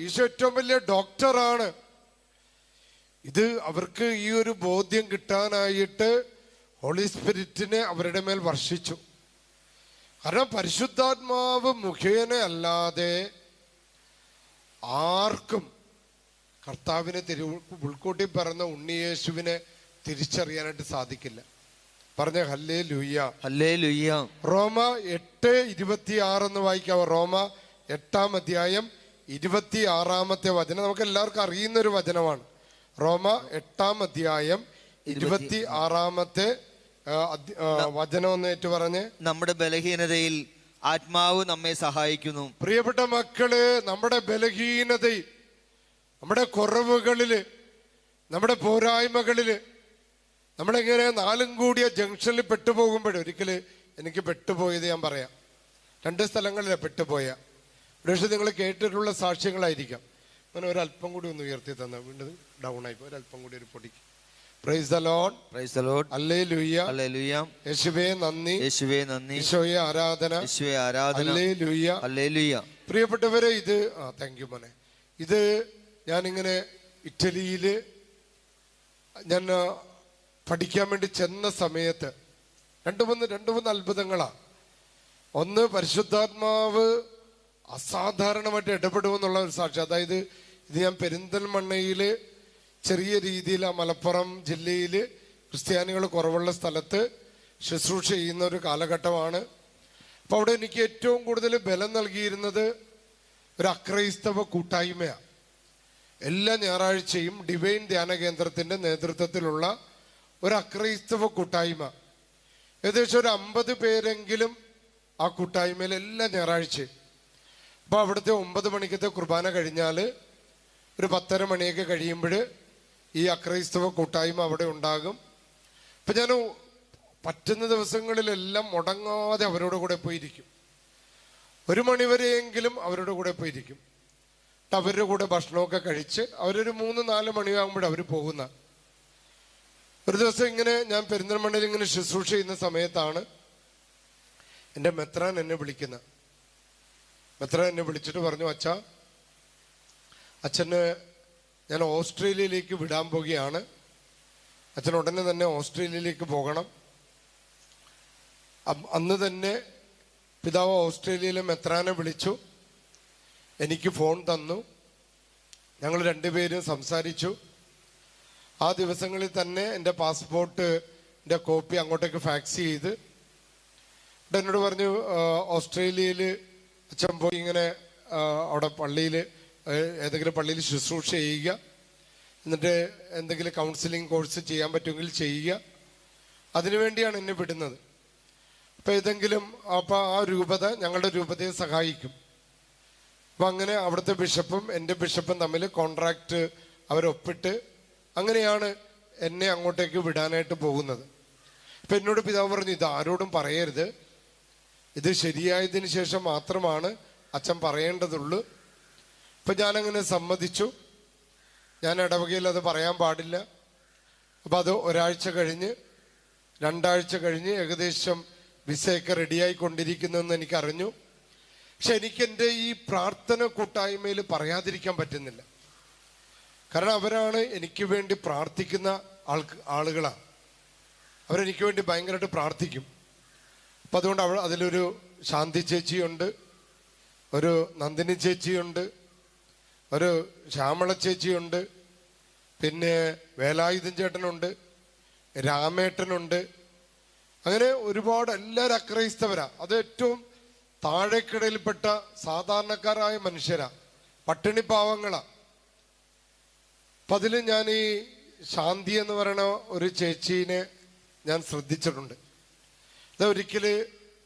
ഈശോ ഏറ്റവും വലിയ ഡോക്ടറാണ്. ഇത് അവർക്ക് ഈ ഒരു ബോധ്യം കിട്ടാനായിട്ട് ഹോളി സ്പിരിറ്റിനെ അവരുടെ മേൽ വർഷിച്ചു. കാരണം പരിശുദ്ധാത്മാവ് മുഖേന അല്ലാതെ ആർക്കും കർത്താവിനെ ഉൾക്കൂട്ടി പറഞ്ഞ ഉണ്ണിയേശുവിനെ തിരിച്ചറിയാനായിട്ട് സാധിക്കില്ല. പറഞ്ഞ ഹല്ലേലൂയ, ഹല്ലേലൂയ. റോമ 8:26 എന്ന് വായിക്കാവോ? റോമ 8-ാം അധ്യായം 26-ാമത്തെ വചനം നമുക്ക് എല്ലാവർക്കും അറിയുന്ന ഒരു വചനമാണ്. റോമ 8-ാം അധ്യായം 26-ാമത്തെ വചനം ഒന്ന് ഏറ്റു പറഞ്ഞ്. നമ്മുടെ ബലഹീനതയിൽ ആത്മാവ് നമ്മെ സഹായിക്കുന്നു. പ്രിയപ്പെട്ട മക്കള്, നമ്മുടെ ബലഹീനതയിൽ, നമ്മുടെ കുറവുകളില്, നമ്മുടെ പോരായ്മകളില് നമ്മളിങ്ങനെ നാലും കൂടിയ ജംഗ്ഷനിൽ പെട്ടുപോകുമ്പോൾ, ഒരിക്കല് എനിക്ക് പെട്ടുപോയത് ഞാൻ പറയാം. 2 സ്ഥലങ്ങളിലാണ് പെട്ടുപോയ. പക്ഷേ നിങ്ങൾ കേട്ടിട്ടുള്ള സാക്ഷ്യങ്ങളായിരിക്കാം. അങ്ങനെ ഒരല്പം കൂടി ഒന്ന് ഉയർത്തി തന്ന വീണ്ടും ഡൗൺ ആയിപ്പോ, ഒരല്പം കൂടി ഒരു പൊടിക്ക്. Price the lord, praise the Lord, hallelujah, hallelujah. യേശുവേ നന്ദി, യേശുവേ നന്ദി, ഈശോയെ ആരാധന, യേശുവേ ആരാധന, ഹല്ലേലൂയ, ഹല്ലേലൂയ. പ്രിയപ്പെട്ടവരെ, ഇത് താങ്ക് യു മോനെ. ഇത് ഞാനിങ്ങനെ ഇറ്റലിയില് ഞാൻ പഠിക്കാൻ വേണ്ടി ചെന്ന സമയത്ത് രണ്ട് മൂന്ന് അത്ഭുതങ്ങളാ. ഒന്ന്, പരിശുദ്ധാത്മാവ് അസാധാരണമായിട്ട് ഇടപെടുമെന്നുള്ള ഒരു സാക്ഷി. അതായത് ഇത് ഞാൻ പെരിന്തൽമണ്ണയില് ചെറിയ രീതിയിൽ ആ മലപ്പുറം ജില്ലയില് ക്രിസ്ത്യാനികൾ കുറവുള്ള സ്ഥലത്ത് ശുശ്രൂഷ ചെയ്യുന്ന ഒരു കാലഘട്ടമാണ്. അപ്പൊ അവിടെ എനിക്ക് ഏറ്റവും കൂടുതൽ ബലം നൽകിയിരുന്നത് ഒരു അക്രൈസ്തവ കൂട്ടായ്മയാണ്. എല്ലാ ഞായറാഴ്ചയും ഡിവൈൻ ധ്യാന കേന്ദ്രത്തിന്റെ നേതൃത്വത്തിലുള്ള ഒരു അക്രൈസ്തവ കൂട്ടായ്മ. ഏകദേശം ഒരു 50 പേരെങ്കിലും ആ കൂട്ടായ്മയിൽ എല്ലാ ഞായറാഴ്ചയും. അപ്പൊ അവിടുത്തെ 9 മണിക്കത്തെ കുർബാന കഴിഞ്ഞാൽ ഒരു 10:30 മണിയൊക്കെ കഴിയുമ്പോൾ ഈ അക്രൈസ്തവ കൂട്ടായ്മ അവിടെ ഉണ്ടാകും. അപ്പൊ ഞാൻ പറ്റുന്ന ദിവസങ്ങളിലെല്ലാം മുടങ്ങാതെ അവരുടെ കൂടെ പോയിരിക്കും. 1 മണിവരെയെങ്കിലും അവരുടെ കൂടെ പോയിരിക്കും. അവരുടെ കൂടെ ഭക്ഷണമൊക്കെ കഴിച്ച് അവരൊരു 3-4 മണിയാകുമ്പോൾ അവർ പോകുന്ന. ഒരു ദിവസം ഇങ്ങനെ ഞാൻ പെരിന്തൽമണ്ണയിൽ ഇങ്ങനെ ശുശ്രൂഷ ചെയ്യുന്ന സമയത്താണ് എൻ്റെ മെത്രാൻ എന്നെ വിളിക്കുന്നത്. മെത്രാൻ എന്നെ വിളിച്ചിട്ട് പറഞ്ഞു, അച്ഛന് ഞാൻ ഓസ്ട്രേലിയയിലേക്ക് വിടാൻ പോകുകയാണ്. അച്ഛൻ ഉടനെ തന്നെ ഓസ്ട്രേലിയയിലേക്ക് പോകണം. അന്ന് തന്നെ പിതാവ് ഓസ്ട്രേലിയയിലെ മെത്രാനെ വിളിച്ചു, എനിക്ക് ഫോൺ തന്നു. ഞങ്ങൾ 2 പേരും സംസാരിച്ചു. ആ ദിവസങ്ങളിൽ തന്നെ എൻ്റെ പാസ്പോർട്ടിൻ്റെ കോപ്പി അങ്ങോട്ടേക്ക് ഫാക്സ് ചെയ്ത് എന്നോട് പറഞ്ഞു, ഓസ്ട്രേലിയയിൽ അച്ഛൻ പോയി ഇങ്ങനെ അവിടെ പള്ളിയിൽ ഏതെങ്കിലും പള്ളിയിൽ ശുശ്രൂഷ ചെയ്യുക, എന്നിട്ട് എന്തെങ്കിലും കൗൺസിലിംഗ് കോഴ്സ് ചെയ്യാൻ പറ്റുമെങ്കിൽ ചെയ്യുക, അതിനുവേണ്ടിയാണ് എന്നെ വിടുന്നത്. അപ്പം ആ രൂപത ഞങ്ങളുടെ രൂപതയെ സഹായിക്കും. അപ്പം അങ്ങനെ അവിടുത്തെ ബിഷപ്പും എൻ്റെ ബിഷപ്പും തമ്മിൽ കോൺട്രാക്റ്റ് അവരൊപ്പിട്ട് അങ്ങനെയാണ് എന്നെ അങ്ങോട്ടേക്ക് വിടാനായിട്ട് പോകുന്നത്. അപ്പം എന്നോട് പിതാവ് പറഞ്ഞു, ഇത് ആരോടും പറയരുത്, ഇത് ശരിയായതിന് ശേഷം മാത്രമാണ് അച്ഛൻ പറയേണ്ടതുള്ളൂ. അപ്പം ഞാനങ്ങനെ സമ്മതിച്ചു. ഞാൻ ഇടവകയിൽ അത് പറയാൻ പാടില്ല. അപ്പം അത് 1 ആഴ്ച കഴിഞ്ഞ് 2 ആഴ്ച കഴിഞ്ഞ് ഏകദേശം വിസയൊക്കെ റെഡിയായിക്കൊണ്ടിരിക്കുന്നെന്ന് എനിക്കറിഞ്ഞു. പക്ഷെ എനിക്ക് എൻ്റെ ഈ പ്രാർത്ഥന കൂട്ടായ്മയിൽ പറയാതിരിക്കാൻ പറ്റുന്നില്ല. കാരണം അവരാണ് എനിക്ക് വേണ്ടി പ്രാർത്ഥിക്കുന്ന ആളുകളാണ്. അവരെനിക്ക് വേണ്ടി ഭയങ്കരമായിട്ട് പ്രാർത്ഥിക്കും. അപ്പം അതുകൊണ്ട് അതിലൊരു ശാന്തി ചേച്ചിയുണ്ട്, ഒരു നന്ദിനി ചേച്ചിയുണ്ട്, ഒരു ശ്യാമള ചേച്ചിയുണ്ട്, പിന്നെ വേലായുധൻ ചേട്ടനുണ്ട്, രാമേട്ടനുണ്ട്. അങ്ങനെ ഒരുപാട് എല്ലാവരും അക്രൈസ്തവരാ. അത് ഏറ്റവും താഴേക്കിടയിൽപ്പെട്ട സാധാരണക്കാരായ മനുഷ്യരാ, പട്ടിണി പാവങ്ങളാ. അപ്പം അതിൽ ഞാൻ ഈ ശാന്തി എന്ന് പറയുന്ന ഒരു ചേച്ചീനെ ഞാൻ ശ്രദ്ധിച്ചിട്ടുണ്ട്. അതൊരിക്കൽ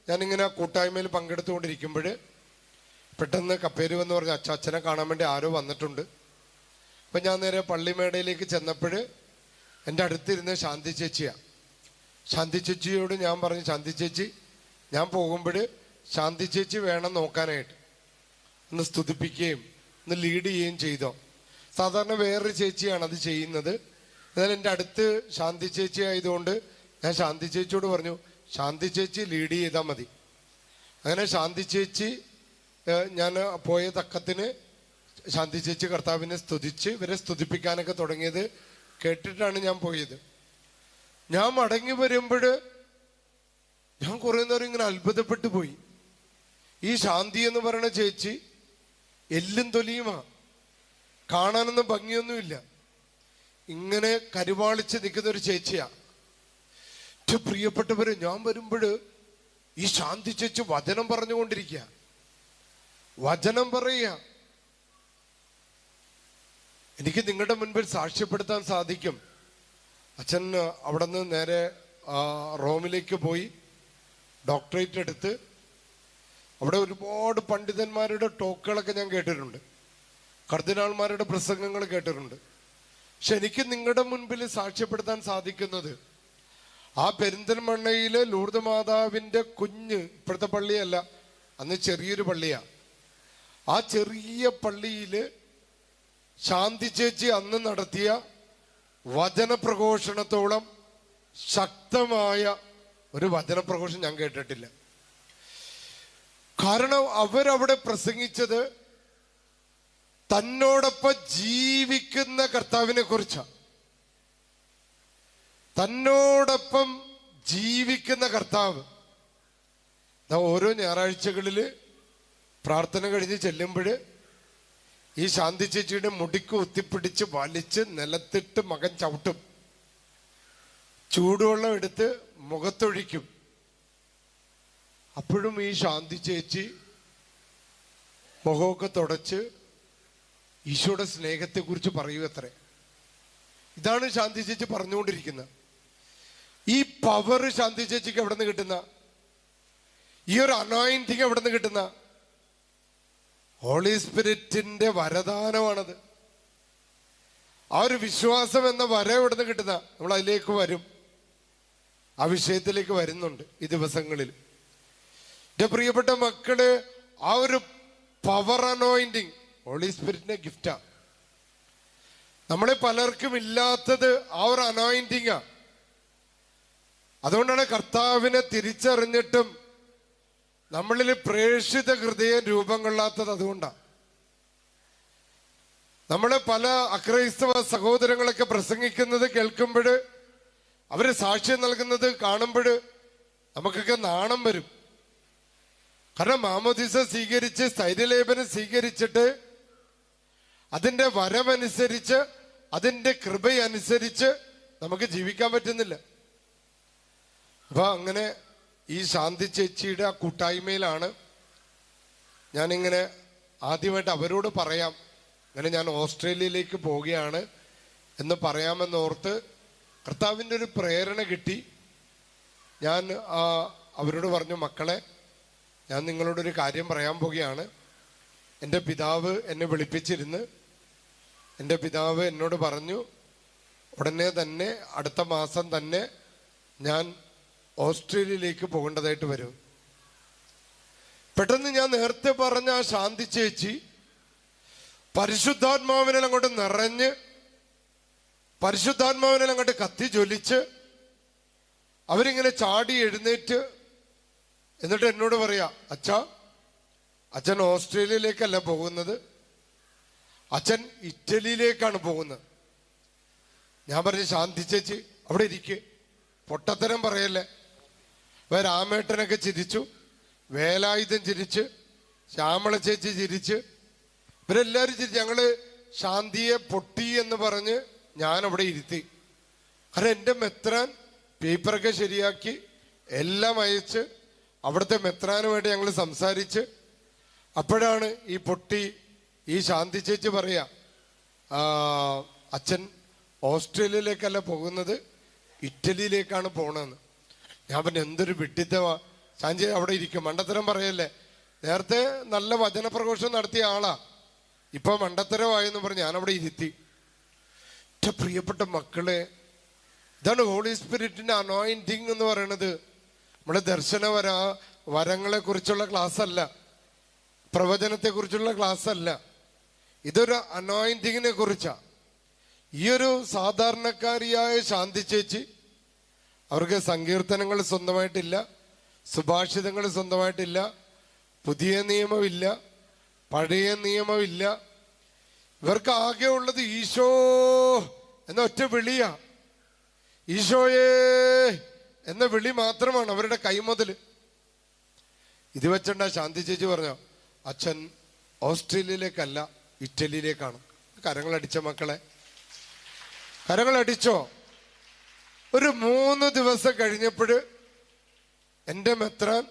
ഞാനിങ്ങനെ കൂട്ടായ്മയിൽ പങ്കെടുത്തുകൊണ്ടിരിക്കുമ്പോൾ പെട്ടെന്ന് കപ്പേരുവെന്ന് പറഞ്ഞ അച്ഛനെ കാണാൻ വേണ്ടി ആരോ വന്നിട്ടുണ്ട്. അപ്പം ഞാൻ നേരെ പള്ളിമേടയിലേക്ക് ചെന്നപ്പോൾ എൻ്റെ അടുത്തിരുന്ന ശാന്തി ചേച്ചിയാണ്. ശാന്തി ചേച്ചിയോട് ഞാൻ പറഞ്ഞു, ശാന്തി ചേച്ചി, ഞാൻ പോകുമ്പോൾ ശാന്തി ചേച്ചി വേണം നോക്കാനായിട്ട്, ഒന്ന് സ്തുതിപ്പിക്കുകയും ഒന്ന് ലീഡ് ചെയ്യുകയും ചെയ്തോ. സാധാരണ വേറൊരു ചേച്ചിയാണ് അത് ചെയ്യുന്നത്. എന്നാൽ എൻ്റെ അടുത്ത് ശാന്തി ചേച്ചി ആയതുകൊണ്ട് ഞാൻ ശാന്തി ചേച്ചിയോട് പറഞ്ഞു, ശാന്തി ചേച്ചി ലീഡ് ചെയ്താൽ മതി. അങ്ങനെ ശാന്തി ചേച്ചി ഞാൻ പോയ തക്കത്തിന് ശാന്തി ചേച്ചി കർത്താവിനെ സ്തുതിച്ച് ഇവരെ സ്തുതിപ്പിക്കാനൊക്കെ തുടങ്ങിയത് കേട്ടിട്ടാണ് ഞാൻ പോയത്. ഞാൻ മടങ്ങി വരുമ്പോൾ ഞാൻ കുറെ നേരം ഇങ്ങനെ അത്ഭുതപ്പെട്ടു പോയി. ഈ ശാന്തി എന്ന് പറയുന്ന ചേച്ചി എല്ലും തൊലിയുമാ, കാണാനൊന്നും ഭംഗിയൊന്നുമില്ല, ഇങ്ങനെ കരുവാളിച്ച് നിൽക്കുന്ന ഒരു ചേച്ചിയാ. പ്രിയപ്പെട്ടവര്, ഞാൻ വരുമ്പോൾ ഈ ശാന്തി ചേച്ചി വചനം പറഞ്ഞുകൊണ്ടിരിക്കുക, വചനം പറയുക. എനിക്ക് നിങ്ങളുടെ മുൻപിൽ സാക്ഷ്യപ്പെടുത്താൻ സാധിക്കും. അച്ഛൻ അവിടെ നിന്ന് നേരെ റോമിലേക്ക് പോയി ഡോക്ടറേറ്റ് എടുത്ത് അവിടെ ഒരുപാട് പണ്ഡിതന്മാരുടെ ടോക്കുകളൊക്കെ ഞാൻ കേട്ടിട്ടുണ്ട്, കർദിനാൾമാരുടെ പ്രസംഗങ്ങൾ കേട്ടിട്ടുണ്ട്. പക്ഷെ എനിക്ക് നിങ്ങളുടെ മുൻപിൽ സാക്ഷ്യപ്പെടുത്താൻ സാധിക്കുന്നത് ആ പെരിന്തൽമണ്ണയിലെ ലൂർദ് മാതാവിന്റെ കുഞ്ഞ്, ഇപ്പോഴത്തെ പള്ളിയല്ല, അന്ന് ചെറിയൊരു പള്ളിയാ, ആ ചെറിയ പള്ളിയില് ശാന്തി ചേച്ചി അന്ന് നടത്തിയ വചനപ്രഘോഷണത്തോളം ശക്തമായ ഒരു വചനപ്രഘോഷണം ഞാൻ കേട്ടിട്ടില്ല. കാരണം അവരവിടെ പ്രസംഗിച്ചത് തന്നോടൊപ്പം ജീവിക്കുന്ന കർത്താവിനെ കുറിച്ചാണ്. തന്നോടൊപ്പം ജീവിക്കുന്ന കർത്താവ്. ഓരോ ഞായറാഴ്ചകളില് പ്രാർത്ഥന കഴിഞ്ഞ് ചെല്ലുമ്പോൾ ഈ ശാന്തി ചേച്ചിയുടെ മുടിക്ക് ഒത്തിപ്പിടിച്ച് വലിച്ച് നിലത്തിട്ട് മകൻ ചവിട്ടും, ചൂടുവെള്ളം എടുത്ത് മുഖത്തൊഴിക്കും. അപ്പോഴും ഈ ശാന്തി ചേച്ചി മുഖമൊക്കെ തുടച്ച് ഈശോയുടെ സ്നേഹത്തെ കുറിച്ച് പറയൂ അത്രേ. ഇതാണ് ശാന്തി ചേച്ചി പറഞ്ഞുകൊണ്ടിരിക്കുന്നത്. ഈ പവർ ശാന്തി ചേച്ചിക്ക് എവിടെ നിന്ന് കിട്ടുന്ന, ഈ ഒരു അനോയിന്റിങ് എവിടെ നിന്ന് കിട്ടുന്ന? ഹോളി സ്പിരിറ്റിന്റെ വരദാനമാണത്. ആ ഒരു വിശ്വാസം എന്ന വര എവിടെ നിന്ന് കിട്ടുന്ന? നമ്മൾ അതിലേക്ക് വരും, ആ വിഷയത്തിലേക്ക് വരുന്നുണ്ട് ഈ ദിവസങ്ങളിൽ. എന്റെ പ്രിയപ്പെട്ട മക്കള്, ആ ഒരു പവർ അനോയിന്റിങ് ഹോളി സ്പിരിറ്റിന്റെ ഗിഫ്റ്റാ. നമ്മളെ പലർക്കും ഇല്ലാത്തത് ആ ഒരു അനോയിന്റിങ്ങാ. അതുകൊണ്ടാണ് കർത്താവിനെ തിരിച്ചറിഞ്ഞിട്ടും നമ്മളിൽ പ്രേക്ഷിത ഹൃദയം രൂപം കൊള്ളാത്തത്. അതുകൊണ്ടാണ് നമ്മളെ പല അക്രൈസ്തവ സഹോദരങ്ങളൊക്കെ പ്രസംഗിക്കുന്നത് കേൾക്കുമ്പോൾ, അവര് സാക്ഷ്യം നൽകുന്നത് കാണുമ്പോൾ നമുക്കൊക്കെ നാണം വരും. കാരണം മാമോദീസ സ്വീകരിച്ച് സ്ഥൈര്യലേപനം സ്വീകരിച്ചിട്ട് അതിന്റെ വരമനുസരിച്ച് അതിന്റെ കൃപയനുസരിച്ച് നമുക്ക് ജീവിക്കാൻ പറ്റുന്നില്ല. അപ്പൊ അങ്ങനെ ഈ ശാന്തി ചേച്ചിയുടെ ആ കൂട്ടായ്മയിലാണ് ഞാനിങ്ങനെ ആദ്യമായിട്ട് അവരോട് പറയാം, അങ്ങനെ ഞാൻ ഓസ്ട്രേലിയയിലേക്ക് പോവുകയാണ് എന്ന് പറയാമെന്നോർത്ത് കർത്താവിൻ്റെ ഒരു പ്രേരണ കിട്ടി. ഞാൻ അവരോട് പറഞ്ഞു, മക്കളെ, ഞാൻ നിങ്ങളോടൊരു കാര്യം പറയാൻ പോവുകയാണ്. എൻ്റെ പിതാവ് എന്നെ വിളിപ്പിച്ചിരുന്ന് എൻ്റെ പിതാവ് എന്നോട് പറഞ്ഞു, ഉടനെ തന്നെ അടുത്ത മാസം തന്നെ ഞാൻ ഓസ്ട്രേലിയയിലേക്ക് പോകേണ്ടതായിട്ട് വരും. പെട്ടെന്ന് ഞാൻ നേരത്തെ പറഞ്ഞ ആ ശാന്തി ചേച്ചി പരിശുദ്ധാത്മാവിനെ അങ്ങോട്ട് നിറഞ്ഞ് പരിശുദ്ധാത്മാവിനെ അങ്ങോട്ട് കത്തി ജ്വലിച്ച് അവരിങ്ങനെ ചാടി എഴുന്നേറ്റ് എന്നിട്ട് എന്നോട് പറയാ, അച്ഛൻ ഓസ്ട്രേലിയയിലേക്കല്ല പോകുന്നത്, അച്ഛൻ ഇറ്റലിയിലേക്കാണ് പോകുന്നത്. ഞാൻ പറഞ്ഞു, ശാന്തി ചേച്ചി അവിടെ ഇരിക്ക്, പൊട്ടത്തരം പറയല്ലേ. രാമേട്ടനൊക്കെ ചിരിച്ചു, വേലായുധൻ ചിരിച്ച്, ശ്യാമള ചേച്ചി ചിരിച്ച്, ഇവരെല്ലാവരും ചിരിച്ചു. ഞങ്ങള് ശാന്തിയെ പൊട്ടി എന്ന് പറഞ്ഞ് ഞാൻ അവിടെ ഇരുത്തി. കാരണം എൻ്റെ മെത്രാൻ പേപ്പറൊക്കെ ശരിയാക്കി എല്ലാം അയച്ച് അവിടുത്തെ മെത്രാനുമായിട്ട് ഞങ്ങൾ സംസാരിച്ച്, അപ്പോഴാണ് ഈ പൊട്ടി ഈ ശാന്തി ചേച്ചി പറയാ, അച്ഛൻ ഓസ്ട്രേലിയയിലേക്കല്ല പോകുന്നത്, ഇറ്റലിയിലേക്കാണ് പോണെന്ന്. ഞാൻ പറഞ്ഞു, എന്തൊരു വിഡ്ഢിത്തമാ ശാന്തി, അവിടെ ഇരിക്കും, മണ്ടത്തരം പറയല്ലേ. നേരത്തെ നല്ല വചനപ്രഘോഷം നടത്തിയ ആളാ, ഇപ്പൊ മണ്ടത്തരമായെന്ന് പറഞ്ഞ് ഞാനവിടെ ഇരുത്തി. പ്രിയപ്പെട്ട മക്കളെ, ഇതാണ് ഹോളി സ്പിരിറ്റിന്റെ അനോയിന്റിങ് എന്ന് പറയുന്നത്. നമ്മുടെ ദർശന വരങ്ങളെ കുറിച്ചുള്ള ക്ലാസ് അല്ല, പ്രവചനത്തെ കുറിച്ചുള്ള ക്ലാസ് അല്ല, ഇതൊരു അനോയിന്റിങ്ങിനെ കുറിച്ചാ. ഈ ഒരു സാധാരണക്കാരിയായ ശാന്തി ചേച്ചി, അവർക്ക് സങ്കീർത്തനങ്ങൾ സ്വന്തമായിട്ടില്ല, സുഭാഷിതങ്ങൾ സ്വന്തമായിട്ടില്ല, പുതിയ നിയമമില്ല, പഴയ നിയമമില്ല, ഇവർക്ക് ആകെ ഉള്ളത് ഈശോ എന്ന ഒറ്റ വിളിയാ. ഈശോയേ എന്ന വിളി മാത്രമാണ് അവരുടെ കൈമുതൽ. ഇത് വെച്ചണ്ട ശാന്തി ചേച്ചി പറഞ്ഞോ, അച്ഛൻ ഓസ്ട്രേലിയയിലേക്കല്ല ഇറ്റലിയിലേക്കാണ്. കരങ്ങളടിച്ച മക്കളെ, കരങ്ങളടിച്ചോ. ഒരു 3 ദിവസം കഴിഞ്ഞപ്പോൾ എൻ്റെ മെത്രാൻ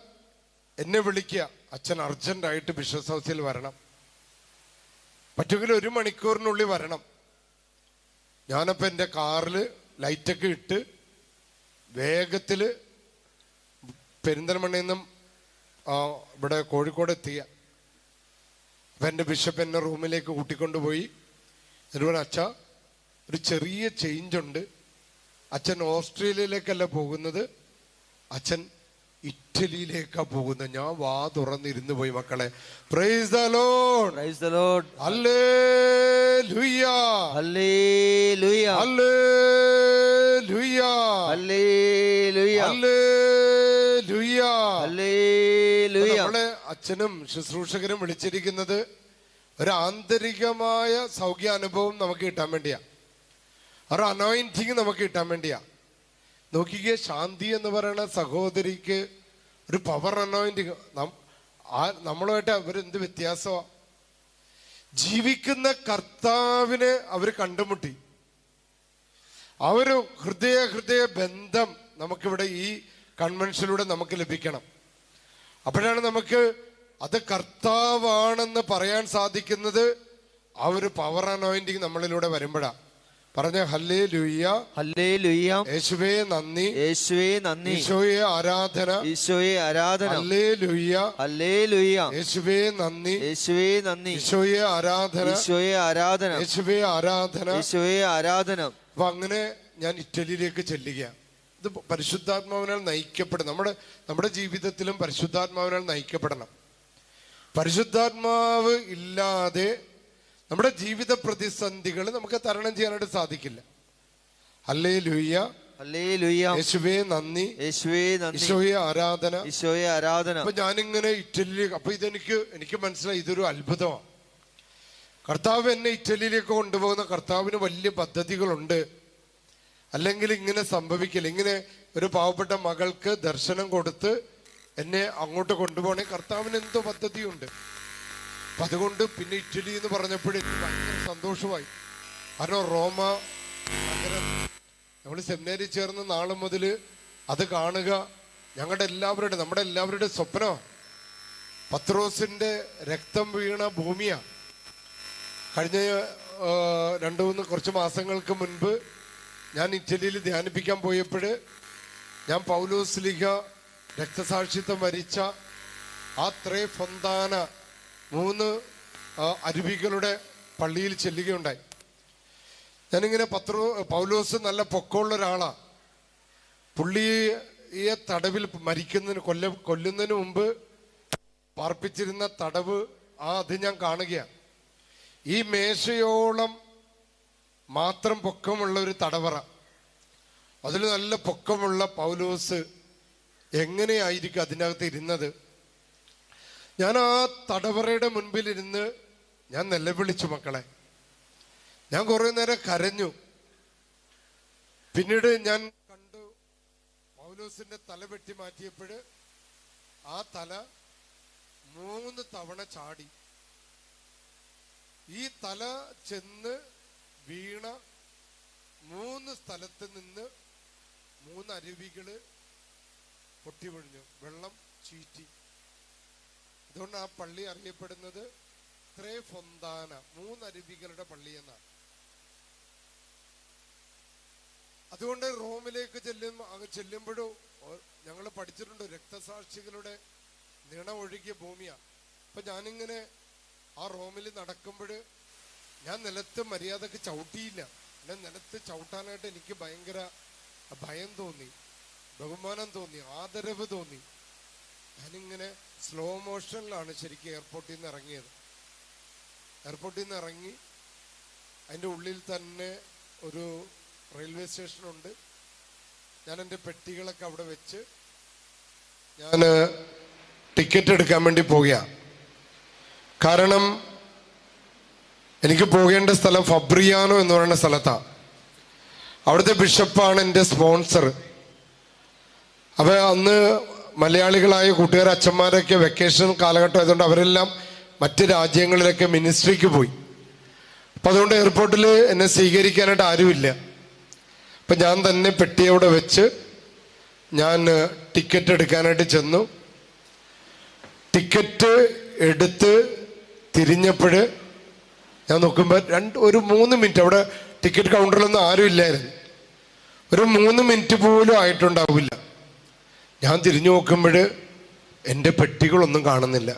എന്നെ വിളിക്കുക, അച്ഛൻ അർജന്റായിട്ട് ബിഷപ്പ് ഹൗസിൽ വരണം, പറ്റുമെങ്കിൽ 1 മണിക്കൂറിനുള്ളിൽ വരണം. ഞാനപ്പോൾ എൻ്റെ കാറിൽ ലൈറ്റൊക്കെ ഇട്ട് വേഗത്തിൽ പെരിന്തൽമണ്ണയിൽ നിന്നും ഇവിടെ കോഴിക്കോട് എത്തിയ. അപ്പം എൻ്റെ ബിഷപ്പ് എന്നെ റൂമിലേക്ക് കൂട്ടിക്കൊണ്ടുപോയി. എന്നിട്ട് അച്ഛാ, ഒരു ചെറിയ ചേഞ്ച് ഉണ്ട്. അച്ഛൻ ഓസ്ട്രേലിയയിലേക്കല്ല പോകുന്നത്, അച്ഛൻ ഇറ്റലിയിലേക്കാ പോകുന്നത്. ഞാൻ വാ തുറന്നിരുന്നു പോയി മക്കളെ. Price the lord, praise the Lord, hallelujah, hallelujah, hallelujah, hallelujah, hallelujah, hallelujah. നമ്മളെ അച്ഛനും ശുശ്രൂഷകരും വിളിച്ചിരിക്കുന്നത് ഒരു ആന്തരികമായ സൗഖ്യാനുഭവം നമുക്ക് കിട്ടാൻ വേണ്ടിയാ, ഒരു അനോയിന്റിങ് നമുക്ക് കിട്ടാൻ വേണ്ടിയാ. നോക്കിക്കേ, ശാന്തി എന്ന് പറയുന്ന സഹോദരിക്ക് ഒരു പവർ അനോയിന്റിങ്. നമ്മളുമായിട്ട് അവരെന്ത് വ്യത്യാസമാ. ജീവിക്കുന്ന കർത്താവിനെ അവർ കണ്ടുമുട്ടി. ആ ഒരു ഹൃദയ ബന്ധം നമുക്കിവിടെ ഈ കൺവെൻഷനിലൂടെ നമുക്ക് ലഭിക്കണം. അപ്പോഴാണ് നമുക്ക് അത് കർത്താവാണെന്ന് പറയാൻ സാധിക്കുന്നത്. ആ ഒരു പവർ അനോയിന്റിങ് നമ്മളിലൂടെ വരുമ്പോഴാണ്. പറഞ്ഞ ഹല്ലേലൂയ, ഹല്ലേലൂയ, യേശുവേ നന്ദി, യേശുവേ നന്ദി, ഈശോയെ ആരാധന, ഈശോയെ ആരാധന, ഹല്ലേലൂയ, ഹല്ലേലൂയ, യേശുവേ നന്ദി, യേശുവേ നന്ദി, ഈശോയെ ആരാധന, ഈശോയെ ആരാധന, യേശുവേ ആരാധന, ഈശോയെ ആരാധന. അപ്പൊ അങ്ങനെ ഞാൻ ഇറ്റലിയിലേക്ക് ചെല്ലുക. ഇത് പരിശുദ്ധാത്മാവിനാൽ നയിക്കപ്പെടും. നമ്മുടെ ജീവിതത്തിലും പരിശുദ്ധാത്മാവിനാൽ നയിക്കപ്പെടണം. പരിശുദ്ധാത്മാവ് ഇല്ലാതെ നമ്മുടെ ജീവിത പ്രതിസന്ധികൾ നമുക്ക് തരണം ചെയ്യാനായിട്ട് സാധിക്കില്ല. ഹല്ലേലൂയ, ഹല്ലേലൂയ, യേശുവേ നന്ദി, യേശുവേ നന്ദി, ഈശോയെ ആരാധന, ഈശോയെ ആരാധന. അപ്പൊ ഞാനിങ്ങനെ ഇറ്റലിയിലേക്ക്, അപ്പൊ എനിക്ക് മനസ്സിലായി ഇതൊരു അത്ഭുതമാണ്. കർത്താവ് എന്നെ ഇറ്റലിയിലേക്ക് കൊണ്ടുപോകുന്ന കർത്താവിന് വലിയ പദ്ധതികളുണ്ട്. അല്ലെങ്കിൽ ഇങ്ങനെ സംഭവിക്കില്ല. ഇങ്ങനെ ഒരു പാവപ്പെട്ട മകൾക്ക് ദർശനം കൊടുത്ത് എന്നെ അങ്ങോട്ട് കൊണ്ടുപോകണേ കർത്താവിന് എന്തോ പദ്ധതിയുണ്ട്. അപ്പൊ അതുകൊണ്ട് പിന്നെ ഇറ്റലി എന്ന് പറഞ്ഞപ്പോൾ എനിക്ക് ഭയങ്കര സന്തോഷമായി. കാരണം റോമ നഗരം നമ്മൾ സെമിനാരി ചേർന്ന നാളെ മുതൽ അത് കാണുക നമ്മുടെ എല്ലാവരുടെ സ്വപ്നമാണ്. പത്രോസിന്റെ രക്തം വീണ ഭൂമിയാ. കഴിഞ്ഞ 2-3 കുറച്ച് മാസങ്ങൾക്ക് മുൻപ് ഞാൻ ഇറ്റലിയിൽ ധ്യാനിപ്പിക്കാൻ പോയപ്പോൾ ഞാൻ പൗലോസ്ലീഹ രക്തസാക്ഷിത്വം വരിച്ച ആ ത്രേ ഫൊന്താന 3 അരുവികളുടെ പള്ളിയിൽ ചെല്ലുകയുണ്ടായി. ഞാനിങ്ങനെ പൗലോസ് നല്ല പൊക്കമുള്ള ഒരാളാ. പുള്ളിയെ തടവിൽ കൊല്ലുന്നതിന് മുമ്പ് പാർപ്പിച്ചിരുന്ന തടവ് അത് ഞാൻ കാണുകയാണ്. ഈ മേശയോളം മാത്രം പൊക്കമുള്ള ഒരു തടവറ, അതിൽ നല്ല പൊക്കമുള്ള പൗലോസ് എങ്ങനെയായിരിക്കും അതിനകത്ത് ഇരുന്നത്. ഞാൻ ആ തടവറയുടെ മുൻപിൽ ഇരുന്ന് ഞാൻ നിലവിളിച്ചു മക്കളെ. ഞാൻ കുറെ നേരം കരഞ്ഞു. പിന്നീട് ഞാൻ കണ്ടു പൗലോസിന്റെ തല വെട്ടി മാറ്റിയപ്പോൾ ആ തല 3 തവണ ചാടി. ഈ തല ചെന്ന് വീണ 3 സ്ഥലത്ത് നിന്ന് 3 അരുവികള് പൊട്ടിവീഴ്ഞ്ഞു, വെള്ളം ചീറ്റി. അതുകൊണ്ട് ആ പള്ളി അറിയപ്പെടുന്നത് ത്രേ ഫൊന്താന, 3 അരുവികളുടെ പള്ളി എന്നാണ്. അതുകൊണ്ട് റോമിലേക്ക് ചെല്ലുമ്പോഴും ഞങ്ങൾ പഠിച്ചിട്ടുണ്ട്, രക്തസാക്ഷികളുടെ നിണ ഒഴുകിയ ഭൂമിയാണ്. അപ്പൊ ഞാനിങ്ങനെ ആ റോമിൽ നടക്കുമ്പോൾ ഞാൻ നിലത്ത് മര്യാദക്ക് ചവിട്ടിയില്ല. നിലത്ത് ചവിട്ടാനായിട്ട് എനിക്ക് ഭയങ്കര ഭയം തോന്നി, ബഹുമാനം തോന്നി, ആദരവ് തോന്നി. ഞാനിങ്ങനെ സ്ലോ മോഷനിലാണ് ശരിക്കും എയർപോർട്ടിൽ നിന്ന് ഇറങ്ങിയത്. എയർപോർട്ടിൽ നിന്ന് ഇറങ്ങി അതിൻ്റെ ഉള്ളിൽ തന്നെ ഒരു റെയിൽവേ സ്റ്റേഷനുണ്ട്. ഞാൻ എൻ്റെ പെട്ടികളൊക്കെ അവിടെ വെച്ച് ഞാൻ ടിക്കറ്റ് എടുക്കാൻ വേണ്ടി പോവുക. കാരണം എനിക്ക് പോകേണ്ട സ്ഥലം ഫബ്രിയാനോ എന്ന് പറയുന്ന സ്ഥലത്താണ്. അവിടുത്തെ ബിഷപ്പാണ് എൻ്റെ സ്പോൺസർ. അപ്പോൾ അന്ന് മലയാളികളായ കൂട്ടുകാർ അച്ഛന്മാരൊക്കെ വെക്കേഷൻ കാലഘട്ടം ആയതുകൊണ്ട് അവരെല്ലാം മറ്റ് രാജ്യങ്ങളിലൊക്കെ മിനിസ്ട്രിക്ക് പോയി. അപ്പം അതുകൊണ്ട് എയർപോർട്ടിൽ എന്നെ സ്വീകരിക്കാനായിട്ട് ആരുമില്ല. അപ്പം ഞാൻ തന്നെ പെട്ടി അവിടെ വെച്ച് ഞാൻ ടിക്കറ്റ് എടുക്കാനായിട്ട് ചെന്നു. ടിക്കറ്റ് എടുത്ത് തിരിഞ്ഞപ്പോൾ ഞാൻ നോക്കുമ്പോൾ ഒരു 3 മിനിറ്റ് അവിടെ ടിക്കറ്റ് കൗണ്ടറിലൊന്നും ആരും ഇല്ലായിരുന്നു. ഒരു 3 മിനിറ്റ് പോലും ആയിട്ടുണ്ടാവില്ല. ഞാൻ തിരിഞ്ഞു നോക്കുമ്പോൾ എൻ്റെ പെട്ടികളൊന്നും കാണുന്നില്ല.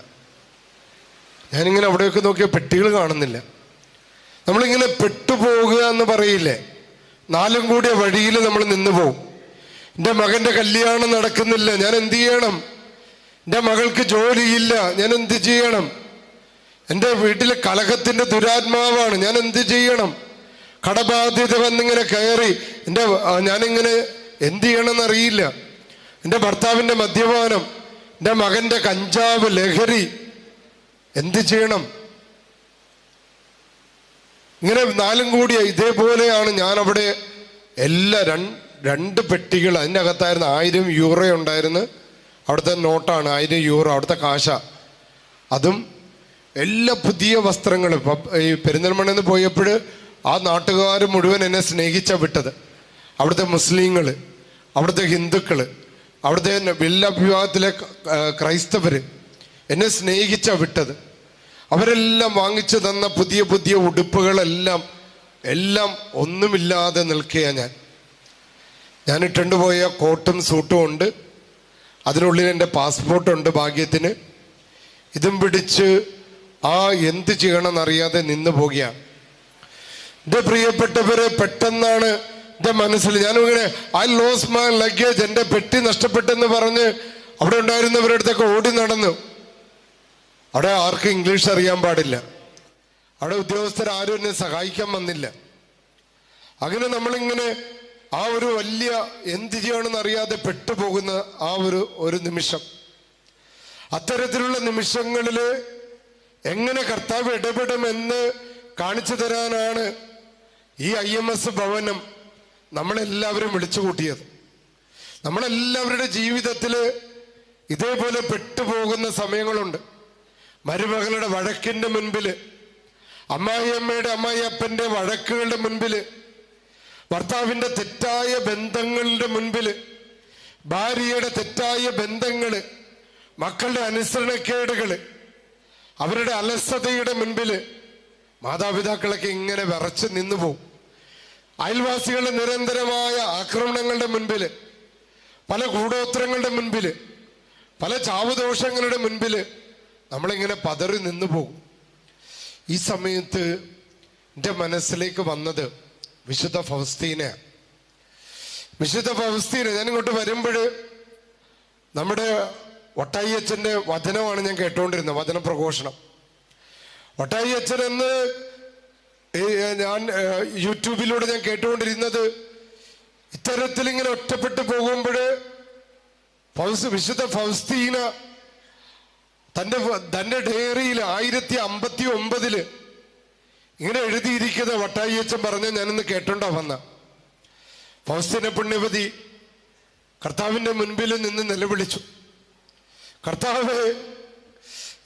ഞാനിങ്ങനെ അവിടെയൊക്കെ നോക്കിയ പെട്ടികൾ കാണുന്നില്ല. നമ്മളിങ്ങനെ പെട്ടുപോകുക എന്ന് പറയില്ലേ, 4 കൂടിയ വഴിയിൽ നമ്മൾ നിന്ന് പോകും. എൻ്റെ മകൻ്റെ കല്യാണം നടക്കുന്നില്ല, ഞാൻ എന്ത് ചെയ്യണം? എൻ്റെ മകൾക്ക് ജോലിയില്ല, ഞാൻ എന്ത് ചെയ്യണം? എൻ്റെ വീട്ടിലെ കലഹത്തിൻ്റെ ദുരാത്മാവാണ്, ഞാൻ എന്ത് ചെയ്യണം? കടബാധ്യത വന്നിങ്ങനെ കയറി ഞാനിങ്ങനെ എന്ത് ചെയ്യണമെന്നറിയില്ല. എൻ്റെ ഭർത്താവിൻ്റെ മദ്യപാനം, എൻ്റെ മകൻ്റെ കഞ്ചാവ്, ലഹരി, എന്ത് ചെയ്യണം? ഇങ്ങനെ 4 കൂടിയ ഇതേപോലെയാണ് ഞാൻ അവിടെ എല്ലാ 2 പെട്ടികൾ. അതിൻ്റെ അകത്തായിരുന്നു 1000 യൂറോ ഉണ്ടായിരുന്നു. അവിടുത്തെ നോട്ടാണ് 1000 യൂറോ, അവിടുത്തെ കാശ. അതും എല്ലാ പുതിയ വസ്ത്രങ്ങളും. ഈ പെരിന്തൽമണ്ണയിൽ നിന്ന് പോയപ്പോൾ ആ നാട്ടുകാർ മുഴുവൻ എന്നെ സ്നേഹിച്ച വിട്ടത്. അവിടുത്തെ മുസ്ലിങ്ങൾ, അവിടുത്തെ ഹിന്ദുക്കൾ, അവിടുത്തെ എല്ലാ വിഭാഗത്തിലെ ക്രൈസ്തവർ എന്നെ സ്നേഹിച്ച വിട്ടത്. അവരെല്ലാം വാങ്ങിച്ചു തന്ന പുതിയ പുതിയ ഉടുപ്പുകളെല്ലാം ഒന്നുമില്ലാതെ നിൽക്കുക. ഞാൻ ഇട്ടുകൊണ്ട് പോയ കോട്ടും സൂട്ടും ഉണ്ട്, അതിനുള്ളിൽ എൻ്റെ പാസ്പോർട്ടുണ്ട് ഭാഗ്യത്തിന്. ഇതും പിടിച്ച് എന്ത് ചെയ്യണമെന്നറിയാതെ നിന്ന് പോകുകയാണ്. എൻ്റെ പ്രിയപ്പെട്ടവരെ, പെട്ടെന്നാണ് എൻ്റെ മനസ്സിൽ ഞാനിങ്ങനെ ഐ ലോസ് മൈ ലഗേജ്, എൻ്റെ പെട്ടി നഷ്ടപ്പെട്ടെന്ന് പറഞ്ഞ് അവിടെ ഉണ്ടായിരുന്നവരുടെ അടുത്തൊക്കെ ഓടി നടന്നു. അവിടെ ആർക്കും ഇംഗ്ലീഷ് അറിയാൻ പാടില്ല. അവിടെ ഉദ്യോഗസ്ഥരാരും എന്നെ സഹായിക്കാൻ വന്നില്ല. അങ്ങനെ നമ്മളിങ്ങനെ ഒരു വലിയ എന്ത് ചെയ്യണമെന്ന് അറിയാതെ പെട്ടുപോകുന്ന ഒരു നിമിഷം. അത്തരത്തിലുള്ള നിമിഷങ്ങളിൽ എങ്ങനെ കർത്താവ് ഇടപെടുമെന്ന് കാണിച്ചു തരാനാണ് ഈ IMS ഭവനം നമ്മളെല്ലാവരും വിളിച്ചു കൂട്ടിയത്. നമ്മളെല്ലാവരുടെ ജീവിതത്തിൽ ഇതേപോലെ പെട്ടുപോകുന്ന സമയങ്ങളുണ്ട്. മരുമകളുടെ വഴക്കിന്റെ മുൻപില്, അമ്മായിയമ്മയുടെ അമ്മായിയപ്പന്റെ വഴക്കുകളുടെ മുൻപില്, ഭർത്താവിന്റെ തെറ്റായ ബന്ധങ്ങളുടെ മുൻപില്, ഭാര്യയുടെ തെറ്റായ ബന്ധങ്ങള്, മക്കളുടെ അനുസരണക്കേടുകള്, അവരുടെ അലസതയുടെ മുൻപില് മാതാപിതാക്കളൊക്കെ ഇങ്ങനെ വിറച്ച് നിന്നു പോകും. അയൽവാസികളുടെ നിരന്തരമായ ആക്രമണങ്ങളുടെ മുൻപില്, പല കൂടോത്രങ്ങളുടെ മുൻപില്, പല ചാവുദോഷങ്ങളുടെ മുൻപില് നമ്മളിങ്ങനെ പതറി നിന്നു പോകും. ഈ സമയത്ത് എൻ്റെ മനസ്സിലേക്ക് വന്നത് വിശുദ്ധ ഫൗസ്തീനയാണ്. വിശുദ്ധ ഫൗസ്തീന, ഞാനിങ്ങോട്ട് വരുമ്പോൾ നമ്മുടെ ഒട്ടായി അച്ഛൻ്റെ വചനമാണ് ഞാൻ കേട്ടുകൊണ്ടിരുന്നത്, വചന പ്രഘോഷണം. ഒട്ടായി അച്ഛൻ എന്ന് ഞാൻ യൂട്യൂബിലൂടെ ഞാൻ കേട്ടുകൊണ്ടിരുന്നത്, ഇത്തരത്തിൽ ഇങ്ങനെ ഒറ്റപ്പെട്ടു പോകുമ്പോൾ വിശുദ്ധ ഫൗസ്തീന തന്റെ ഡയറിയിൽ 1059 ഇങ്ങനെ എഴുതിയിരിക്കുന്ന വട്ടായി അച്ഛൻ പറഞ്ഞ ഞാനിന്ന് കേട്ടോണ്ടാ വന്ന. ഫൗസ്തീന പുണ്യവതി കർത്താവിന്റെ മുൻപിൽ നിന്ന് നിലവിളിച്ചു, കർത്താവേ,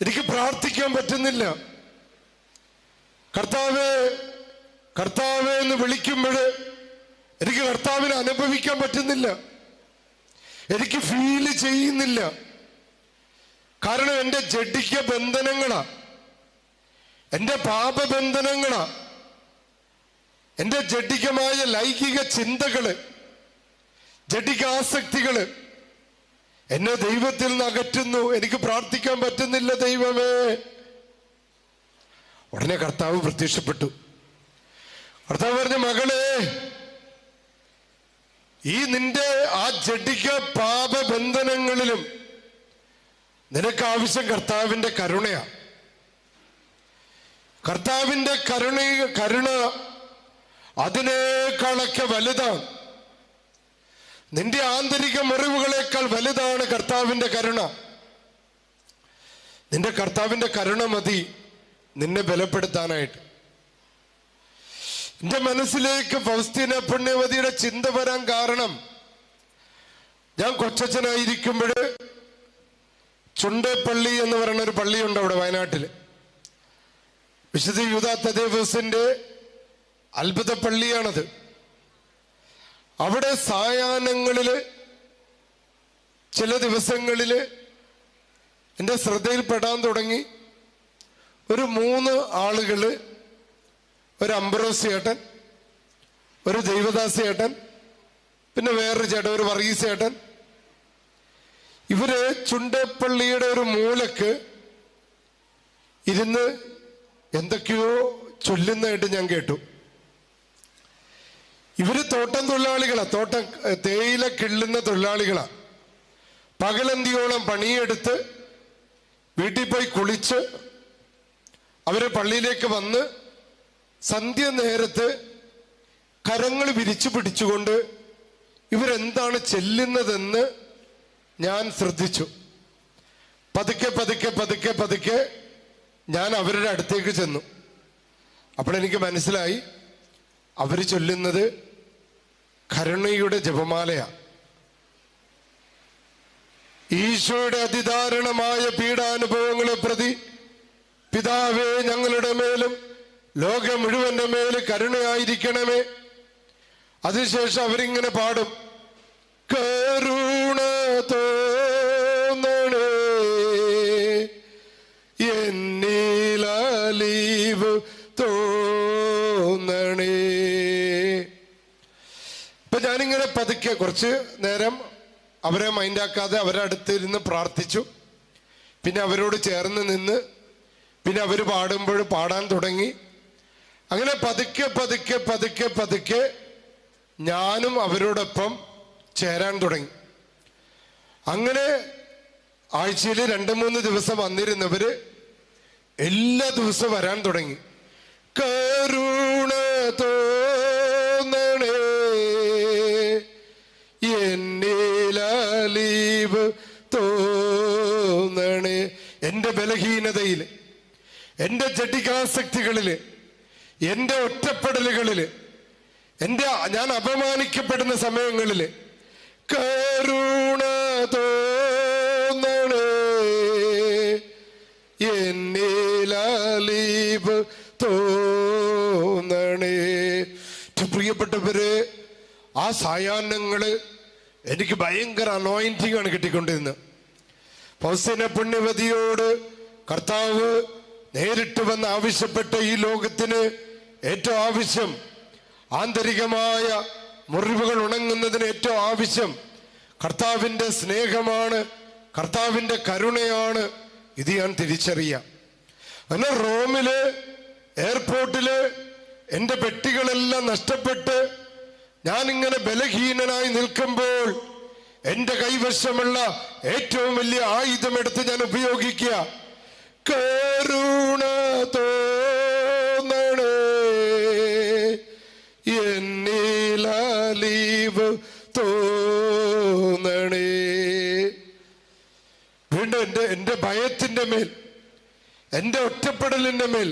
എനിക്ക് പ്രാർത്ഥിക്കാൻ പറ്റുന്നില്ല. കർത്താവേ കർത്താവേ എന്ന് വിളിക്കുമ്പോൾ എനിക്ക് കർത്താവിനെ അനുഭവിക്കാൻ പറ്റുന്നില്ല, എനിക്ക് ഫീല് ചെയ്യുന്നില്ല. കാരണം എൻ്റെ ജഡിക ബന്ധനങ്ങളാ, എൻ്റെ പാപബന്ധനങ്ങളാ, എൻ്റെ ജഡികമായ ലൈംഗിക ചിന്തകള്, ജഡികാസക്തികള് എന്നെ ദൈവത്തിൽ നിന്ന് അകറ്റുന്നു. എനിക്ക് പ്രാർത്ഥിക്കാൻ പറ്റുന്നില്ല ദൈവമേ. ഉടനെ കർത്താവ് പ്രത്യക്ഷപ്പെട്ടു. കർത്താവ് പറഞ്ഞ, മകളെ, ഈ നിന്റെ ആ ജഡിക പാപബന്ധനങ്ങളിലും നിനക്ക് ആവശ്യം കർത്താവിന്റെ കരുണയാ. കർത്താവിന്റെ കരുണ അതിനേക്കാളൊക്കെ വലുതാണ്. നിന്റെ ആന്തരിക മുറിവുകളേക്കാൾ വലുതാണ് കർത്താവിന്റെ കരുണ. നിന്റെ കർത്താവിന്റെ കരുണ മതി നിന്നെ ബലപ്പെടുത്താനായിട്ട്. എന്റെ മനസ്സിലേക്ക് ഫൗസ്തീന പുണ്യവതിയുടെ ചിന്ത വരാൻ കാരണം, ഞാൻ കൊച്ചച്ഛനായിരിക്കുമ്പോൾ ചുണ്ടേപ്പള്ളി എന്ന് പറയുന്ന ഒരു പള്ളിയുണ്ട് അവിടെ വയനാട്ടിൽ. വിശുദ്ധ യൂദാ തദേവൂസിന്റെ അത്ഭുത പള്ളിയാണത്. അവിടെ സായാഹ്നങ്ങളില് ചില ദിവസങ്ങളില് എൻ്റെ ശ്രദ്ധയിൽപ്പെടാൻ തുടങ്ങി. ഒരു 3 ആളുകള്, ഒരു അംബ്രോസ് ചേട്ടൻ, ഒരു ദൈവദാസ് ചേട്ടൻ, പിന്നെ വേറൊരു ചേട്ടൻ, ഒരു വർഗീസ് ചേട്ടൻ, ഇവര് ചുണ്ടേപ്പള്ളിയുടെ ഒരു മൂലക്ക് ഇരുന്ന് എന്തൊക്കെയോ ചൊല്ലുന്നതായിട്ട് ഞാൻ കേട്ടു. ഇവര് തോട്ടം തൊഴിലാളികളാ, തേയില കിള്ളുന്ന തൊഴിലാളികളാ. പകലന്തിയോളം പണിയെടുത്ത് വീട്ടിൽ പോയി കുളിച്ച് അവര് പള്ളിയിലേക്ക് വന്ന് സന്ധ്യ നേരത്ത് കരങ്ങൾ വിരിച്ചു പിടിച്ചുകൊണ്ട് ഇവരെന്താണ് ചെല്ലുന്നതെന്ന് ഞാൻ ശ്രദ്ധിച്ചു. പതുക്കെ പതുക്കെ പതുക്കെ പതുക്കെ ഞാൻ അവരുടെ അടുത്തേക്ക് ചെന്നു. അപ്പോഴെനിക്ക് മനസ്സിലായി, അവര് ചൊല്ലുന്നത് കരുണയുടെ ജപമാലയാ. ഈശോയുടെ അതിദാരുണമായ പീഡാനുഭവങ്ങളെ പ്രതി പിതാവേ, ഞങ്ങളുടെ മേലും ലോകം മുഴുവന്റെ മേല് കരുണയായിരിക്കണമേ. അതിനുശേഷം അവരിങ്ങനെ പാടും, കരുണ തോന്നണേ എന്നിലലിവ് തോന്നണേ. ഇപ്പൊ ഞാനിങ്ങനെ പതുക്കെ കുറച്ച് നേരം അവരെ മൈൻഡാക്കാതെ അവരുടെ അടുത്തിരുന്ന് പ്രാർത്ഥിച്ചു. പിന്നെ അവരോട് ചേർന്ന് നിന്ന് പിന്നെ അവര് പാടുമ്പോൾ പാടാൻ തുടങ്ങി. അങ്ങനെ പതുക്കെ പതുക്കെ പതുക്കെ പതുക്കെ ഞാനും അവരോടൊപ്പം ചേരാൻ തുടങ്ങി. അങ്ങനെ ആഴ്ചയിൽ 2-3 ദിവസം വന്നിരുന്നവര് എല്ലാ ദിവസവും വരാൻ തുടങ്ങി. കരുണ തോന്നണേ എന്നിലലിവ് തോന്നണേ. എന്റെ ബലഹീനതയില്, എന്റെ ജഡികാസക്തികളില്, എന്റെ ഒറ്റപ്പെടലുകളില്, ഞാൻ അപമാനിക്കപ്പെടുന്ന സമയങ്ങളില് കരുണ തോന്നണേ എന്നിലലിവ് തോന്നണേ. പ്രിയപ്പെട്ടവര്, ആ സായാഹ്നങ്ങള് എനിക്ക് ഭയങ്കര അനോയിന്റിംഗ് ആണ് കിട്ടിക്കൊണ്ടിരുന്നത്. ഫൗസ്തീന പുണ്യവതിയോട് കർത്താവ് നേരിട്ട് വന്ന് ആവശ്യപ്പെട്ട ഈ ലോകത്തിന് ഏറ്റവും ആവശ്യം, ആന്തരികമായ മുറിവുകൾ ഉണങ്ങുന്നതിന് ഏറ്റവും ആവശ്യം കർത്താവിൻ്റെ സ്നേഹമാണ്, കർത്താവിൻ്റെ കരുണയാണ്. ഇത് ഞാൻ തിരിച്ചറിയാം. അങ്ങനെ റോമില് എയർപോർട്ടില് എൻ്റെ പെട്ടികളെല്ലാം നഷ്ടപ്പെട്ട് ഞാനിങ്ങനെ ബലഹീനനായി നിൽക്കുമ്പോൾ എൻ്റെ കൈവശമുള്ള ഏറ്റവും വലിയ ആയുധമെടുത്ത് ഞാൻ ഉപയോഗിക്കുക. കരുണ തോന്നണേ എന്നിലലിവ് തോന്നണേ. വീണ്ടും എൻ്റെ ഭയത്തിൻ്റെ മേൽ, എൻ്റെ ഒറ്റപ്പെടലിൻ്റെ മേൽ,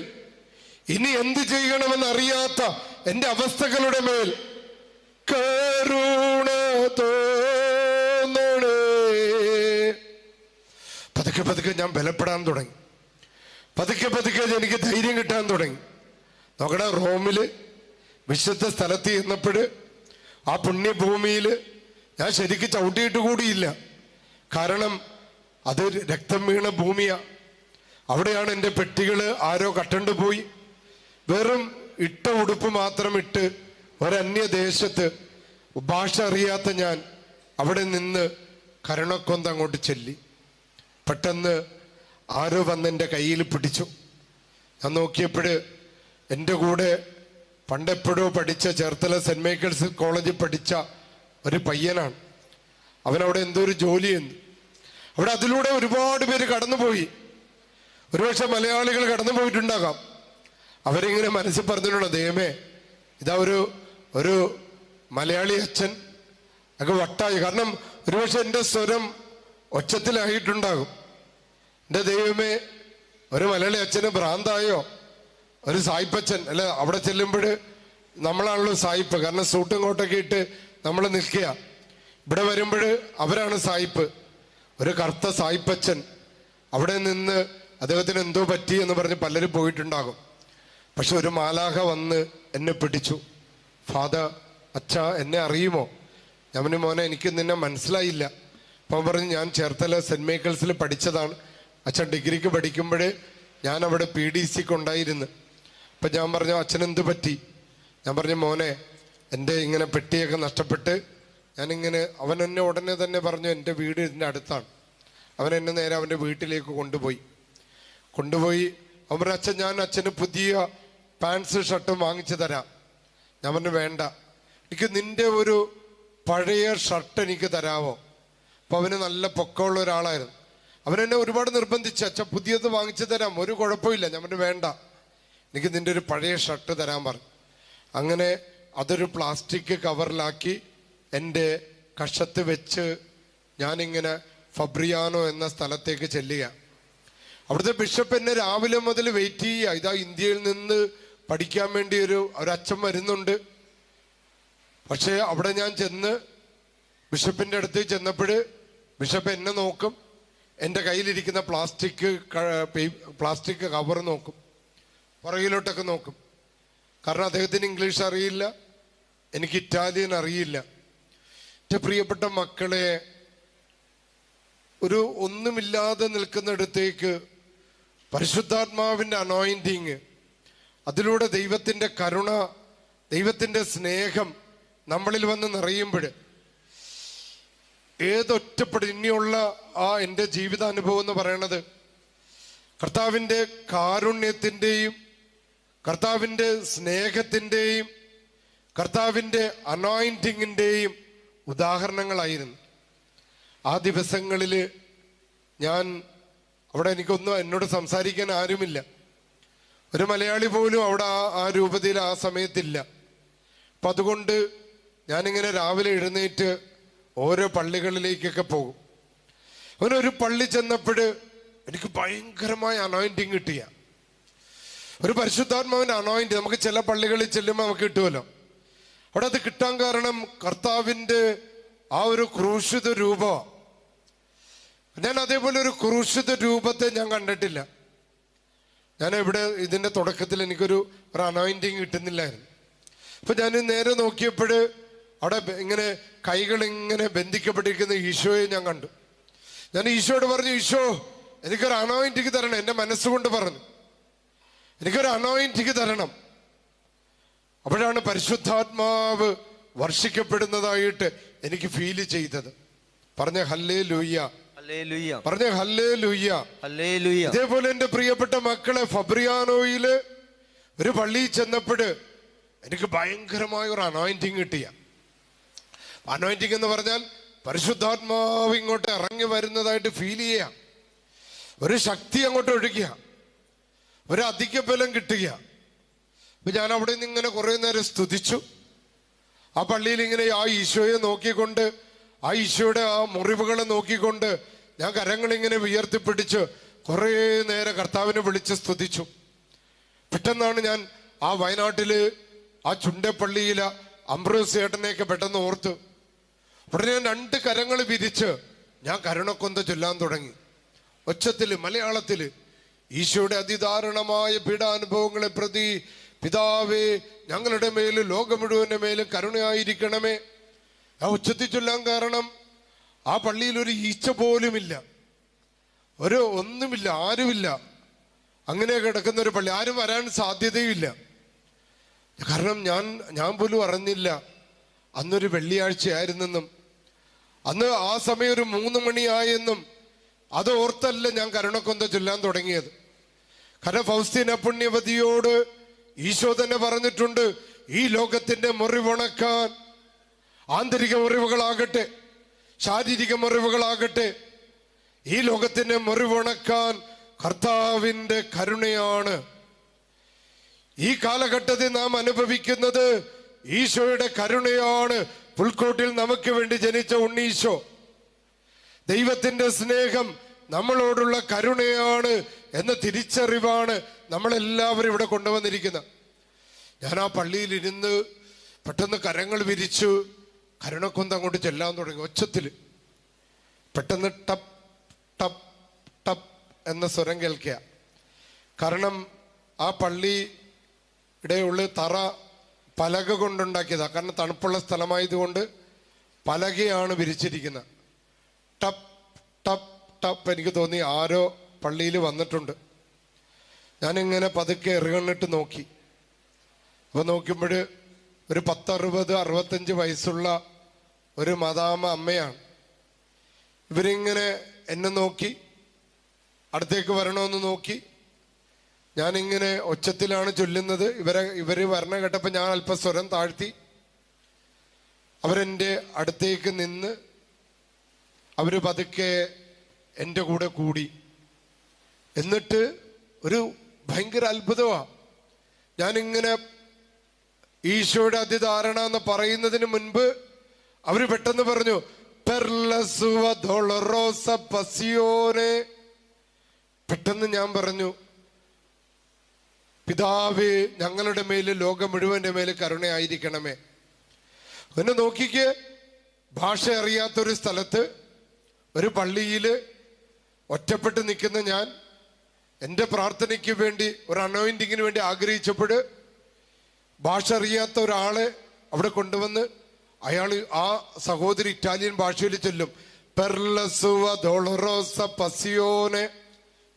ഇനി എന്ത് ചെയ്യണമെന്നറിയാത്ത എൻ്റെ അവസ്ഥകളുടെ മേൽ കരുണ തോന്നണേ. പതുക്കെ പതുക്കെ ഞാൻ ബലപ്പെടാൻ തുടങ്ങി. പതുക്കെ പതുക്കെ എനിക്ക് ധൈര്യം കിട്ടാൻ തുടങ്ങി. നോക്കണ, റോമില് വിശുദ്ധ സ്ഥലത്ത് ചെന്നപ്പോൾ ആ പുണ്യഭൂമിയിൽ ഞാൻ ശരിക്കും ചവിട്ടിയിട്ട് കൂടിയില്ല. കാരണം അത് രക്തം വീണ ഭൂമിയാ. അവിടെയാണ് എൻ്റെ പെട്ടികള് ആരോ കട്ടണ്ടു പോയി. വെറും ഇട്ട ഉടുപ്പ് മാത്രം ഇട്ട് ഒരന്യദേശത്ത് ഭാഷ അറിയാത്ത ഞാൻ അവിടെ നിന്ന് കരുണക്കൊന്ത അങ്ങോട്ട് ചെല്ലി. പെട്ടെന്ന് ആരോ വന്ന് എൻ്റെ കയ്യിൽ പിടിച്ചു. ഞാൻ നോക്കിയപ്പോൾ എൻ്റെ കൂടെ പണ്ടെപ്പോഴോ പഠിച്ച ചേർത്തല സെന്റ് മൈക്കിൾസ് കോളേജിൽ പഠിച്ച ഒരു പയ്യനാണ്. അവനവിടെ എന്തോ ഒരു ജോലി ചെയ്യുന്നു. അവിടെ അതിലൂടെ ഒരുപാട് പേര് കടന്നുപോയി. ഒരുപക്ഷെ മലയാളികൾ കടന്നു പോയിട്ടുണ്ടാകാം. അവരിങ്ങനെ മനസ്സിൽ പറഞ്ഞിട്ടുള്ള, ദൈവമേ, ഇതാ ഒരു മലയാളി അച്ഛൻ ഒക്കെ വട്ടായി. കാരണം ഒരുപക്ഷെ എൻ്റെ സ്വരം ഒച്ചത്തിലായിട്ടുണ്ടാകും. എൻ്റെ ദൈവമേ, ഒരു മലയാളി അച്ഛന് ഭ്രാന്തായോ, ഒരു സായിപ്പച്ചൻ അല്ല. അവിടെ ചെല്ലുമ്പോൾ നമ്മളാണല്ലോ സായിപ്പ്. കാരണം സൂട്ടും കോട്ടൊക്കെ ഇട്ട് നമ്മൾ നിൽക്കുക. ഇവിടെ വരുമ്പോൾ അവരാണ് സായിപ്പ്. ഒരു കറുത്ത സായിപ്പച്ചൻ അവിടെ നിന്ന് അദ്ദേഹത്തിന് എന്തോ പറ്റി എന്ന് പറഞ്ഞ് പലരും പോയിട്ടുണ്ടാകും. പക്ഷെ ഒരു മാലാഖ വന്ന് എന്നെ പിടിച്ചു. ഫാദർ, അച്ഛ എന്നെ അറിയുമോ? ഞാൻ പറഞ്ഞു, മോനെ എനിക്ക് നിന്നെ മനസ്സിലായില്ല. അപ്പം പറഞ്ഞു, ഞാൻ ചേർത്തല സെൻറ് മൈക്കിൾസിൽ പഠിച്ചതാണ് അച്ഛൻ. ഡിഗ്രിക്ക് പഠിക്കുമ്പോൾ ഞാൻ അവിടെ PDC ഉണ്ടായിരുന്നു. അപ്പം ഞാൻ പറഞ്ഞു, അച്ഛനെന്ത് പറ്റി? ഞാൻ പറഞ്ഞു, മോനെ എൻ്റെ ഇങ്ങനെ പെട്ടിയൊക്കെ നഷ്ടപ്പെട്ട് ഞാനിങ്ങനെ, അവൻ എന്നെ ഉടനെ തന്നെ പറഞ്ഞു എൻ്റെ വീട് ഇതിൻ്റെ അടുത്താണ്. അവൻ എന്നെ നേരെ അവൻ്റെ വീട്ടിലേക്ക് കൊണ്ടുപോയി. അവൻ പറഞ്ഞു, അച്ഛൻ ഞാൻ അച്ഛന് പുതിയ പാൻസ് ഷർട്ടും വാങ്ങിച്ചു തരാം. ഞാൻ പറഞ്ഞു, വേണ്ട, എനിക്ക് നിൻ്റെ ഒരു പഴയ ഷർട്ട് എനിക്ക് തരാമോ? അപ്പോൾ അവന് നല്ല പൊക്കമുള്ള ഒരാളായിരുന്നു. അവനെന്നെ ഒരുപാട് നിർബന്ധിച്ചു, അച്ഛൻ പുതിയത് വാങ്ങിച്ചു തരാം, ഒരു കുഴപ്പമില്ല. ഞാൻ പറഞ്ഞു, വേണ്ട, എനിക്ക് നിൻ്റെ ഒരു പഴയ ഷർട്ട് തരാൻ പറഞ്ഞു. അങ്ങനെ അതൊരു പ്ലാസ്റ്റിക് കവറിലാക്കി എൻ്റെ കഷത്ത് വെച്ച് ഞാനിങ്ങനെ ഫബ്രിയാനോ എന്ന സ്ഥലത്തേക്ക് ചെല്ലുക. അവിടുത്തെ ബിഷപ്പ് എന്നെ രാവിലെ മുതൽ വെയിറ്റ് ചെയ്യുക. ഇതാ ഇന്ത്യയിൽ നിന്ന് പഠിക്കാൻ വേണ്ടി ഒരു അച്ഛൻ വരുന്നുണ്ട്. പക്ഷേ അവിടെ ഞാൻ ചെന്ന് ബിഷപ്പിൻ്റെ അടുത്ത് ചെന്നപ്പോൾ ബിഷപ്പ് എന്നെ നോക്കും, എൻ്റെ കയ്യിലിരിക്കുന്ന പ്ലാസ്റ്റിക് കവർ നോക്കും, പുറകിലോട്ടൊക്കെ നോക്കും. കാരണം അദ്ദേഹത്തിന് ഇംഗ്ലീഷ് അറിയില്ല, എനിക്ക് ഇറ്റാലിയൻ അറിയില്ല. എൻ്റെ പ്രിയപ്പെട്ട മക്കളെ, ഒരു ഒന്നുമില്ലാതെ നിൽക്കുന്നിടത്തേക്ക് പരിശുദ്ധാത്മാവിൻ്റെ അനോയിന്റിങ്, അതിലൂടെ ദൈവത്തിൻ്റെ കരുണ, ദൈവത്തിൻ്റെ സ്നേഹം നമ്മളിൽ വന്ന് നിറയുമ്പോൾ ഏതൊറ്റപ്പെടും. ഇനിയുള്ള എൻ്റെ ജീവിതാനുഭവം എന്ന് പറയണത് കർത്താവിൻ്റെ കാരുണ്യത്തിൻ്റെയും കർത്താവിൻ്റെ സ്നേഹത്തിൻ്റെയും കർത്താവിൻ്റെ അനോയിന്റിങ്ങിൻ്റെയും ഉദാഹരണങ്ങളായിരുന്നു. ആ ദിവസങ്ങളിൽ ഞാൻ അവിടെ, എനിക്കൊന്നും എന്നോട് സംസാരിക്കാൻ ആരുമില്ല. ഒരു മലയാളി പോലും അവിടെ ആ രൂപതയിൽ ആ സമയത്തില്ല. അപ്പം അതുകൊണ്ട് ഞാനിങ്ങനെ രാവിലെ എഴുന്നേറ്റ് ഓരോ പള്ളികളിലേക്കൊക്കെ പോകും. അങ്ങനെ ഒരു പള്ളി ചെന്നപ്പോൾ എനിക്ക് ഭയങ്കരമായ അനോയിന്റിങ് കിട്ടിയ ഒരു പരിശുദ്ധാത്മാവിൻ്റെ അനോയിന്റ്. നമുക്ക് ചില പള്ളികളിൽ ചെല്ലുമ്പോൾ നമുക്ക് കിട്ടുമല്ലോ. അവിടെ അത് കിട്ടാൻ കാരണം കർത്താവിൻ്റെ ആ ഒരു ക്രൂശിത രൂപമാണ്. ഞാൻ അതേപോലെ ഒരു ക്രൂശിത രൂപത്തെ ഞാൻ കണ്ടിട്ടില്ല. ഞാൻ ഇവിടെ ഇതിൻ്റെ തുടക്കത്തിൽ എനിക്കൊരു അനോയിന്റിങ് കിട്ടുന്നില്ലായിരുന്നു. അപ്പം ഞാൻ നേരെ നോക്കിയപ്പോൾ അവിടെ ഇങ്ങനെ കൈകൾ ഇങ്ങനെ ബന്ധിക്കപ്പെട്ടിരിക്കുന്ന ഈശോയെ ഞാൻ കണ്ടു. ഞാൻ ഈശോയോട് പറഞ്ഞു, ഈശോ എനിക്കൊരു അനോയിന്റിങ് തരണം. എൻ്റെ മനസ്സുകൊണ്ട് പറഞ്ഞു, എനിക്കൊരു അനോയിന്റിങ് തരണം. അപ്പോഴാണ് പരിശുദ്ധാത്മാവ് വർഷിക്കപ്പെടുന്നതായിട്ട് എനിക്ക് ഫീൽ ചെയ്തത്. പറഞ്ഞ ഹല്ലേലൂയ, പറഞ്ഞ ഹല്ലേലൂയ, ഹല്ലേലൂയ. ഇതേപോലെ എൻ്റെ പ്രിയപ്പെട്ട മക്കളെ, ഫബ്രിയാനോയില് ഒരു പള്ളിയിൽ ചെന്നപ്പോൾ എനിക്ക് ഭയങ്കരമായ ഒരു അനോയിന്റിങ് കിട്ടിയ. അനോയിന്റിങ് എന്ന് പറഞ്ഞാൽ പരിശുദ്ധാത്മാവ് ഇങ്ങോട്ട് ഇറങ്ങി വരുന്നതായിട്ട് ഫീൽ ചെയ്യുക, ഒരു ശക്തി അങ്ങോട്ട് ഒഴുകുക, ഒരു അധിക ബലം കിട്ടുക. അപ്പൊ ഞാൻ അവിടെ നിന്ന് ഇങ്ങനെ കുറെ നേരം സ്തുതിച്ചു. ആ പള്ളിയിൽ ഇങ്ങനെ ആ ഈശോയെ നോക്കിക്കൊണ്ട്, ആ ഈശോയുടെ ആ മുറിവുകളെ നോക്കിക്കൊണ്ട് ഞാൻ കരങ്ങളിങ്ങനെ ഉയർത്തിപ്പിടിച്ച് കുറേ നേരം കർത്താവിനെ വിളിച്ച് സ്തുതിച്ചു. പെട്ടെന്നാണ് ഞാൻ ആ വയനാട്ടില് ആ ചുണ്ടപ്പള്ളിയിലെ അംബ്രോസ് ചേട്ടനെയൊക്കെ പെട്ടെന്ന് ഓർത്തു. ഉടനെ ഞാൻ 2 കരങ്ങൾ വിരിച്ച് ഞാൻ കരുണക്കൊന്ത ചൊല്ലാൻ തുടങ്ങി. ഒച്ചത്തില്, മലയാളത്തില്, ഈശോയുടെ അതിദാരുണമായ പീഡാനുഭവങ്ങളെ പ്രതി പിതാവേ ഞങ്ങളുടെ മേലും ലോകം മുഴുവന്റെ മേലും കരുണയായിരിക്കണമേ. ആ ഉച്ചത്തിൽ ചൊല്ലാൻ കാരണം ആ പള്ളിയിൽ ഒരു ഈച്ച പോലുമില്ല, ഒന്നുമില്ല, ആരുമില്ല. അങ്ങനെ കിടക്കുന്ന ഒരു പള്ളി, ആരും വരാൻ സാധ്യതയുമില്ല. കാരണം ഞാൻ പോലും അറിഞ്ഞില്ല അന്നൊരു വെള്ളിയാഴ്ചയായിരുന്നെന്നും അന്ന് ആ സമയം ഒരു 3 മണിയായെന്നും അത് ഓർത്തല്ല ഞാൻ കരുണക്കൊന്ത ചൊല്ലാൻ തുടങ്ങിയത്. കാരണം ഫൗസ്തീന പുണ്യവതിയോട് ഈശോ തന്നെ പറഞ്ഞിട്ടുണ്ട്, ഈ ലോകത്തിന്റെ മുറിവുണക്കാൻ, ആന്തരിക മുറിവുകളാകട്ടെ ശാരീരിക മുറിവുകളാകട്ടെ, ഈ ലോകത്തിന്റെ മുറിവുണക്കാൻ കർത്താവിന്റെ കരുണയാണ്. ഈ കാലഘട്ടത്തിൽ നാം അനുഭവിക്കുന്നത് ഈശോയുടെ കരുണയാണ്. പുൽക്കോട്ടിൽ നമുക്ക് വേണ്ടി ജനിച്ച ഉണ്ണീശോ, ദൈവത്തിന്റെ സ്നേഹം നമ്മളോടുള്ള കരുണയാണ് എന്ന തിരിച്ചറിവാണ് നമ്മളെല്ലാവരും ഇവിടെ കൊണ്ടുവന്നിരിക്കുന്നത്. ഞാൻ ആ പള്ളിയിലിരുന്ന് പെട്ടെന്ന് കരങ്ങൾ വിരിച്ചു കരുണക്കൊന്ത് അങ്ങോട്ട് ചെല്ലാൻ തുടങ്ങി ഉച്ചത്തിൽ. പെട്ടെന്ന് ടപ്പ് ടപ്പ് ടപ്പ് എന്ന സ്വരം കേൾക്കുക. കാരണം ആ പള്ളിയുടെ ഉള്ളിൽ തറ പലക കൊണ്ടുണ്ടാക്കിയതാണ്. കാരണം തണുപ്പുള്ള സ്ഥലമായതുകൊണ്ട് പലകയാണ് വിരിച്ചിരിക്കുന്നത്. ടപ്പ് ടപ്പ് ടപ്പ്. എനിക്ക് തോന്നി ആരോ പള്ളിയിൽ വന്നിട്ടുണ്ട്. ഞാനിങ്ങനെ പതുക്കെ എറുകണ്ണിട്ട് നോക്കി. അപ്പോൾ നോക്കുമ്പോൾ ഒരു 60-65 വയസ്സുള്ള ഒരു മദാമ അമ്മയാണ്. ഇവരിങ്ങനെ എന്നെ നോക്കി അടുത്തേക്ക് വരണമെന്ന് നോക്കി. ഞാനിങ്ങനെ ഒച്ചത്തിലാണ് ചൊല്ലുന്നത്. ഇവര് വരണ കേട്ടപ്പോൾ ഞാൻ അല്പം സ്വരം താഴ്ത്തി. അവരെൻ്റെ അടുത്തേക്ക് നിന്ന് അവര് പതുക്കെ എൻ്റെ കൂടെ കൂടി. എന്നിട്ട് ഒരു ഭയങ്കര അത്ഭുതമാണ്. ഞാനിങ്ങനെ ഈശോയുടെ അതിധാരണ എന്ന് പറയുന്നതിന് മുൻപ് അവര് പെട്ടെന്ന് പറഞ്ഞു പെർലസുവ ഡോളറോസ പസിയോനെ. പെട്ടെന്ന് ഞാൻ പറഞ്ഞു, പിതാവേ ഞങ്ങളുടെ മേല് ലോകം മുഴുവന്റെ മേല് കരുണയായിരിക്കണമേ. എന്നെ നോക്കിക്ക്, ഭാഷ അറിയാത്തൊരു സ്ഥലത്ത് ഒരു പള്ളിയില് ഒറ്റപ്പെട്ട് നിൽക്കുന്ന ഞാൻ എൻ്റെ പ്രാർത്ഥനയ്ക്ക് വേണ്ടി ഒരു അനോയിന്റിങ്ങിന് വേണ്ടി ആഗ്രഹിച്ചപ്പോൾ ഭാഷ അറിയാത്ത ഒരാളെ അവിടെ കൊണ്ടുവന്ന് അയാൾ ആ സഹോദരി ഇറ്റാലിയൻ ഭാഷയിൽ ചൊല്ലും പെർലസുവ ഡോളറോസ പസിയോനെ.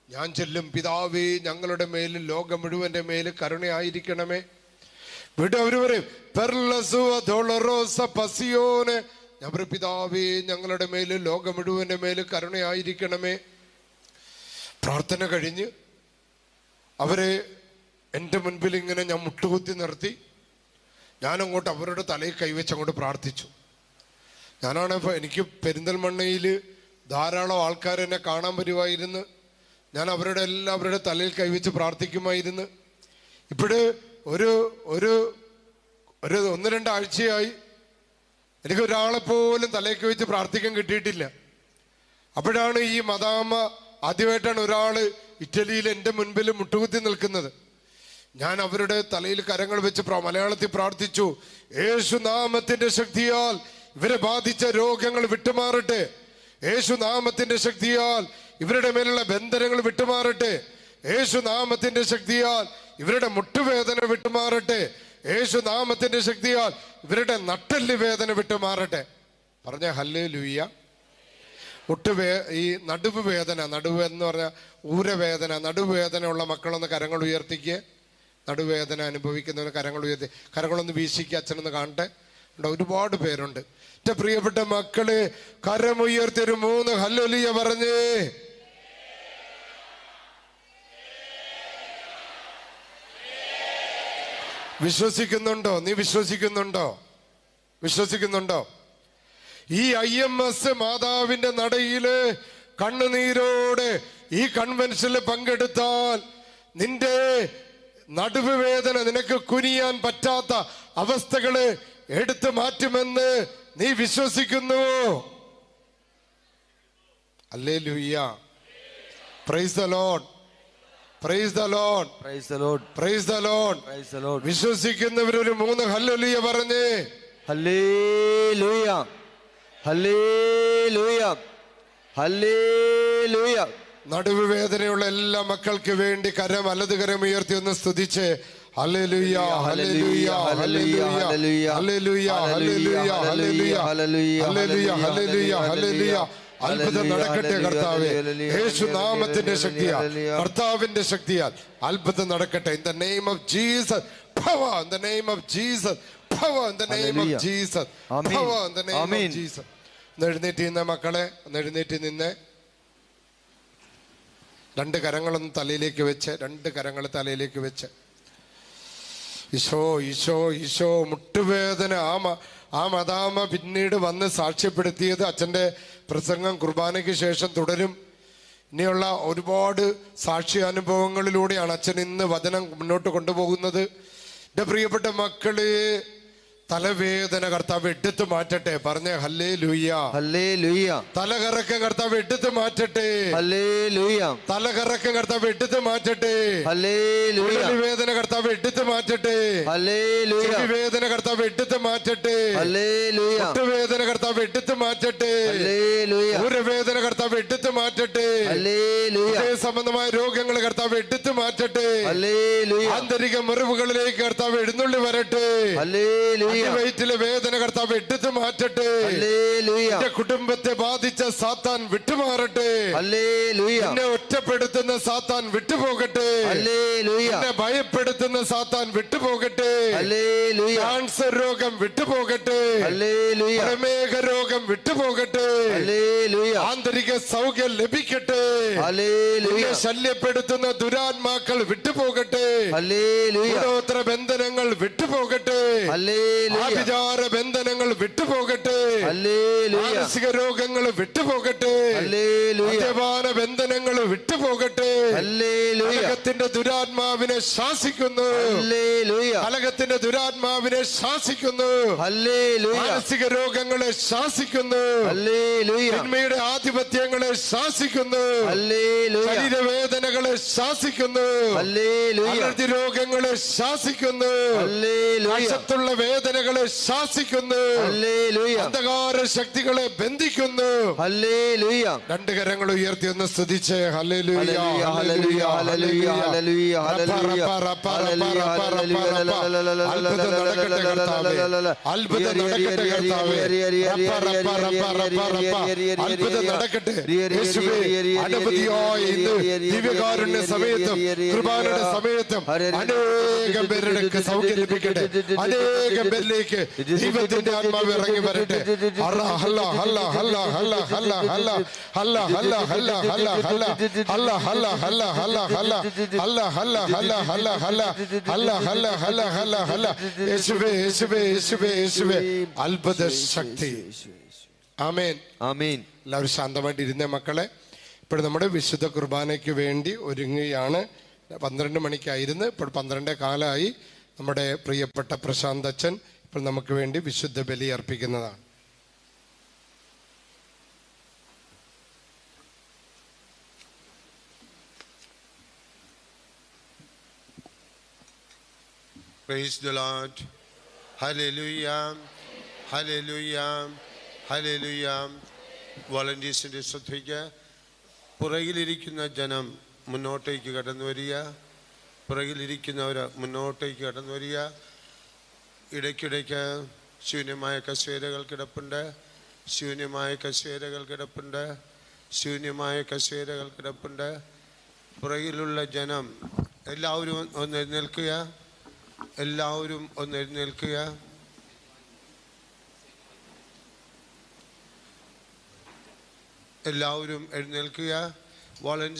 ഞാൻ ചൊല്ലും പിതാവേ ഞങ്ങളുടെ മേലും ലോകം മുഴുവന്റെ മേല് കരുണയായിരിക്കണമേ. വീണ്ടും അവര് പറയും പെർലസുവ ഡോളറോസ പസിയോനെ. ഞാൻ പറയും പിതാവേ ഞങ്ങളുടെ മേല് ലോകം മുഴുവന്റെ മേല് കരുണയായിരിക്കണമേ. പ്രാർത്ഥന കഴിഞ്ഞ് അവരെ എൻ്റെ മുൻപിൽ ഇങ്ങനെ ഞാൻ മുട്ടുകുത്തി നിർത്തി. ഞാനങ്ങോട്ട് അവരുടെ തലയിൽ കൈവച്ച് അങ്ങോട്ട് പ്രാർത്ഥിച്ചു. ഞാനാണിപ്പോൾ എനിക്ക് പെരിന്തൽമണ്ണയിൽ ധാരാളം ആൾക്കാർ എന്നെ കാണാൻ വരുമായിരുന്നു. ഞാൻ അവരുടെ തലയിൽ കൈവച്ച് പ്രാർത്ഥിക്കുമായിരുന്നു. ഇപ്പോഴ് ഒരു ഒരു ഒരു 1-2 ആഴ്ചയായി എനിക്ക് ഒരാളെ പോലും തലയിൽ കൈവച്ച് പ്രാർത്ഥിക്കാൻ കിട്ടിയിട്ടില്ല. അപ്പോഴാണ് ഈ മദാമ ആദ്യമായിട്ടാണ് ഒരാള് ഇറ്റലിയിൽ എൻ്റെ മുൻപിൽ മുട്ടുകുത്തി നിൽക്കുന്നത്. ഞാൻ അവരുടെ തലയിൽ കരങ്ങൾ വെച്ച് മലയാളത്തിൽ പ്രാർത്ഥിച്ചു. യേശു നാമത്തിന്റെ ശക്തിയാൽ ഇവരെ ബാധിച്ച രോഗങ്ങൾ വിട്ടുമാറട്ടെ. യേശു നാമത്തിന്റെ ശക്തിയാൽ ഇവരുടെ മേലുള്ള ബന്ധനങ്ങൾ വിട്ടുമാറട്ടെ. യേശു നാമത്തിന്റെ ശക്തിയാൽ ഇവരുടെ മുട്ടുവേദന വിട്ടുമാറട്ടെ. യേശു നാമത്തിന്റെ ശക്തിയാൽ ഇവരുടെ നട്ടെല്ല് വേദന വിട്ടുമാറട്ടെ. പറഞ്ഞ ഹല്ലേലൂയ. ഈ നടുവ് വേദന, നടുവ് എന്ന് പറഞ്ഞാൽ ഊരവേദന, നടുവേദന ഉള്ള മക്കളൊന്ന് കരങ്ങൾ ഉയർത്തിക്കുക. നടുവേദന അനുഭവിക്കുന്നവർ കരങ്ങൾ ഉയർത്തി, കരങ്ങളൊന്ന് വീശിക്കുക. അച്ഛനൊന്ന് കാണട്ടെ. ഒരുപാട് പേരുണ്ട്. എൻ്റെ പ്രിയപ്പെട്ട മക്കള് കരമുയർത്തി ഒരു 3 ഹല്ലേലൂയ പറഞ്ഞേ. വിശ്വസിക്കുന്നുണ്ടോ? നീ വിശ്വസിക്കുന്നുണ്ടോ? വിശ്വസിക്കുന്നുണ്ടോ? ഈ IMS മാതാവിന്റെ നടയില് കണ്ണുനീരോടെ ഈ കൺവെൻഷനിൽ പങ്കെടുത്താൽ നിന്റെ നടുവ് വേദന, നിനക്ക് കുനിയാൻ പറ്റാത്ത അവസ്ഥകള് എടുത്തു മാറ്റുമെന്ന് നീ വിശ്വസിക്കുന്നുവോ? Hallelujah. Praise the lord. Praise the lord. Praise the lord. Praise the lord. Praise the lord. വിശ്വസിക്കുന്നവർ ഒരു 3 ഹല്ലേലൂയ പറഞ്ഞേ. ഹല്ലേലൂയ. ഹല്ലേലൂയ. ഹല്ലേലൂയ. നടുവ് വേദനയുള്ള എല്ലാ മക്കൾക്ക് വേണ്ടി വലത് കരം ഉയർത്തി ഒന്ന് സ്തുതിച്ച് hallelujah hallelujah hallelujah hallelujah hallelujah hallelujah hallelujah hallelujah hallelujah. അത്ഭുതം നടക്കട്ടെ കർത്താവേ. യേശു നാമത്തിന്റെ ശക്തിയാൽ, കർത്താവിന്റെ ശക്തിയാൽ അത്ഭുതം നടക്കട്ടെ. In the name of Jesus. Power in the name of Jesus. Power in the name of Jesus. Power in the name of Jesus. ഒന്ന് എഴുന്നേറ്റ് നിന്ന മക്കളെ, ഒന്ന് എഴുന്നേറ്റ് നിന്ന് 2 കരങ്ങളൊന്ന് തലയിലേക്ക് വെച്ച്, 2 കരങ്ങൾ തലയിലേക്ക് വെച്ച് ഈശോ ഈശോ ഈശോ. മുട്ടുവേദന ആ മദാമ പിന്നീട് വന്ന് സാക്ഷ്യപ്പെടുത്തിയത് അച്ഛൻ്റെ പ്രസംഗം കുർബാനയ്ക്ക് ശേഷം തുടരും. ഇനിയുള്ള ഒരുപാട് സാക്ഷ്യാനുഭവങ്ങളിലൂടെയാണ് അച്ഛൻ ഇന്ന് വചനം മുന്നോട്ട് കൊണ്ടുപോകുന്നത്. എൻ്റെ പ്രിയപ്പെട്ട മക്കളെ, തലവേദന കർത്താവ് എടുത്തു മാറ്റട്ടെ. പറഞ്ഞേ ഹല്ലേലൂയ. ഹല്ലേലൂയ. തലകറക്കം കർത്താവ് എടുത്തു മാറ്റട്ടെ. ഹല്ലേലൂയ. തലകറക്കം കർത്താവ് എടുത്തു മാറ്റട്ടെ. ഹല്ലേലൂയ. വേദന കർത്താവ് എടുത്തു മാറ്റട്ടെ. ഹല്ലേലൂയ. വേദന കർത്താവ് എടുത്തു മാറ്റട്ടെ. ഹല്ലേലൂയ. വേദന കർത്താവ് എടുത്തു മാറ്റട്ടെ. ഹല്ലേലൂയ. വേദന കർത്താവ് എടുത്തു മാറ്റട്ടെ. ഹല്ലേലൂയ. സംബന്ധമായ രോഗങ്ങൾ കർത്താവ് എടുത്തു മാറ്റട്ടെ. ഹല്ലേലൂയ. ആന്തരിക മുറിവുകളിലേക്ക് കർത്താവ് എഴുന്നള്ളി വരട്ടെ. ഹല്ലേലൂയ. വയറ്റിലെ വേദന കർത്താവ് എടുത്തു മാറ്റട്ടെ. ഹല്ലേലൂയ. എന്റെ കുടുംബത്തെ ബാധിച്ച സാത്താൻ വിട്ടുമാറട്ടെ. ഹല്ലേലൂയ. എന്നെ ഒറ്റപ്പെടുത്തുന്ന സാത്താൻ വിട്ടുപോകട്ടെ. ഹല്ലേലൂയ. എന്നെ ഭയപ്പെടുത്തുന്ന സാത്താൻ വിട്ടുപോകട്ടെ. ഹല്ലേലൂയ. ക്യാൻസർ രോഗം വിട്ടുപോകട്ടെ. ഹല്ലേലൂയ. പ്രമേഹ രോഗം വിട്ടുപോകട്ടെ. ഹല്ലേലൂയ. ആന്തരിക സൗഖ്യം ലഭിക്കട്ടെ. ഹല്ലേലൂയ. എന്നെ ശല്യപ്പെടുത്തുന്ന ദുരാത്മാക്കൾ വിട്ടുപോകട്ടെ. ഹല്ലേലൂയ. കൂടോത്ര ബന്ധനങ്ങൾ വിട്ടുപോകട്ടെ. ഹല്ലേലൂയ. ആഭിചാര ബന്ധനങ്ങൾ വിട്ടുപോകട്ടെ. ഹല്ലേലൂയ. മാനസിക രോഗങ്ങൾ വിട്ടുപോകട്ടെ. ഹല്ലേലൂയ. മദ്യപാന ബന്ധനങ്ങൾ വിട്ടുപോകട്ടെ. ഹല്ലേലൂയ. കലഹത്തിന്റെ ദുരാത്മാവിനെ ശാസിക്കുന്നു. ഹല്ലേലൂയ. കലഹത്തിന്റെ ദുരാത്മാവിനെ ശാസിക്കുന്നു. ഹല്ലേലൂയ. മാനസിക രോഗങ്ങളെ ശാസിക്കുന്നു. ഹല്ലേലൂയ. തിന്മയുടെ ആധിപത്യങ്ങളെ ശാസിക്കുന്നു. ഹല്ലേലൂയ. ശരീരവേദനകളെ ശാസിക്കുന്നു. ഹല്ലേലൂയ. അലർജി രോഗങ്ങളെ ശാസിക്കുന്നു. ഹല്ലേലൂയ. വശത്തുള്ള വേദനകളെ ശാസിക്കുന്നു. ഹല്ലേലൂയ. അന്ധകാര ശക്തികളെ ബന്ധിക്കുന്നു. ഹല്ലേലൂയ. രണ്ട് കരങ്ങൾ ഉയർത്തി ഒന്ന് സ്തുതിച്ച് hallelujah hallelujah. Hallelujah. Hallelujah. Hallelujah. Hallelujah. അത്ഭുതം നടക്കട്ടെ കർത്താവേ. അത്ഭുതം നടക്കട്ടെ കർത്താവേ. അത്ഭുതം നടക്കട്ടെ യേശുവേ. അനവധിയായി ഇന്ന് ദിവ്യകാരുണ്യ സമയത്തും കൃപാനയുടെ സമയത്തും അനേകം പേരുടെ സൗഖ്യം ലഭിക്കട്ടെ. അനേകം പേരിലേക്ക് ദൈവത്തിന്റെ ആത്മാവ് ഇറങ്ങി വരട്ടെ. അത്ഭുത ശക്തി. ആമേൻ. ആമേൻ. എല്ലാവരും ശാന്തമായിട്ട് ഇരുന്നേ മക്കളെ. ഇപ്പോൾ നമ്മുടെ വിശുദ്ധ കുർബാനയ്ക്ക് വേണ്ടി ഒരുങ്ങുകയാണ്. 12 മണിക്കായിരുന്നു, ഇപ്പോൾ 12:15 നമ്മുടെ പ്രിയപ്പെട്ട പ്രശാന്ത് അച്ഛൻ ഇപ്പോൾ നമുക്ക് വേണ്ടി വിശുദ്ധ ബലി അർപ്പിക്കുന്നതാണ്. Praise the Lord. Hallelujah. Hallelujah. Hallelujah. വോളണ്ടിയേഴ്സിൻ്റെ ശ്രദ്ധയ്ക്ക് പുറകിലിരിക്കുന്ന ജനം മുന്നോട്ടേക്ക് കടന്നു വരിക. പുറകിലിരിക്കുന്നവർ മുന്നോട്ടേക്ക് കടന്നു വരിക. ഇടയ്ക്കിടയ്ക്ക് ശൂന്യമായ കസേരകൾ കിടപ്പുണ്ട്. ശൂന്യമായ കസേരകൾ കിടപ്പുണ്ട്. ശൂന്യമായ കസേരകൾ കിടപ്പുണ്ട്. പുറകിലുള്ള ജനം എല്ലാവരും ഒന്ന് എഴുന്നേൽക്കുക. എല്ലാവരും ഒന്ന് എഴുന്നേൽക്കുക. എല്ലാവരും എഴുന്നേൽക്കുക. വോളണ്ടിയർ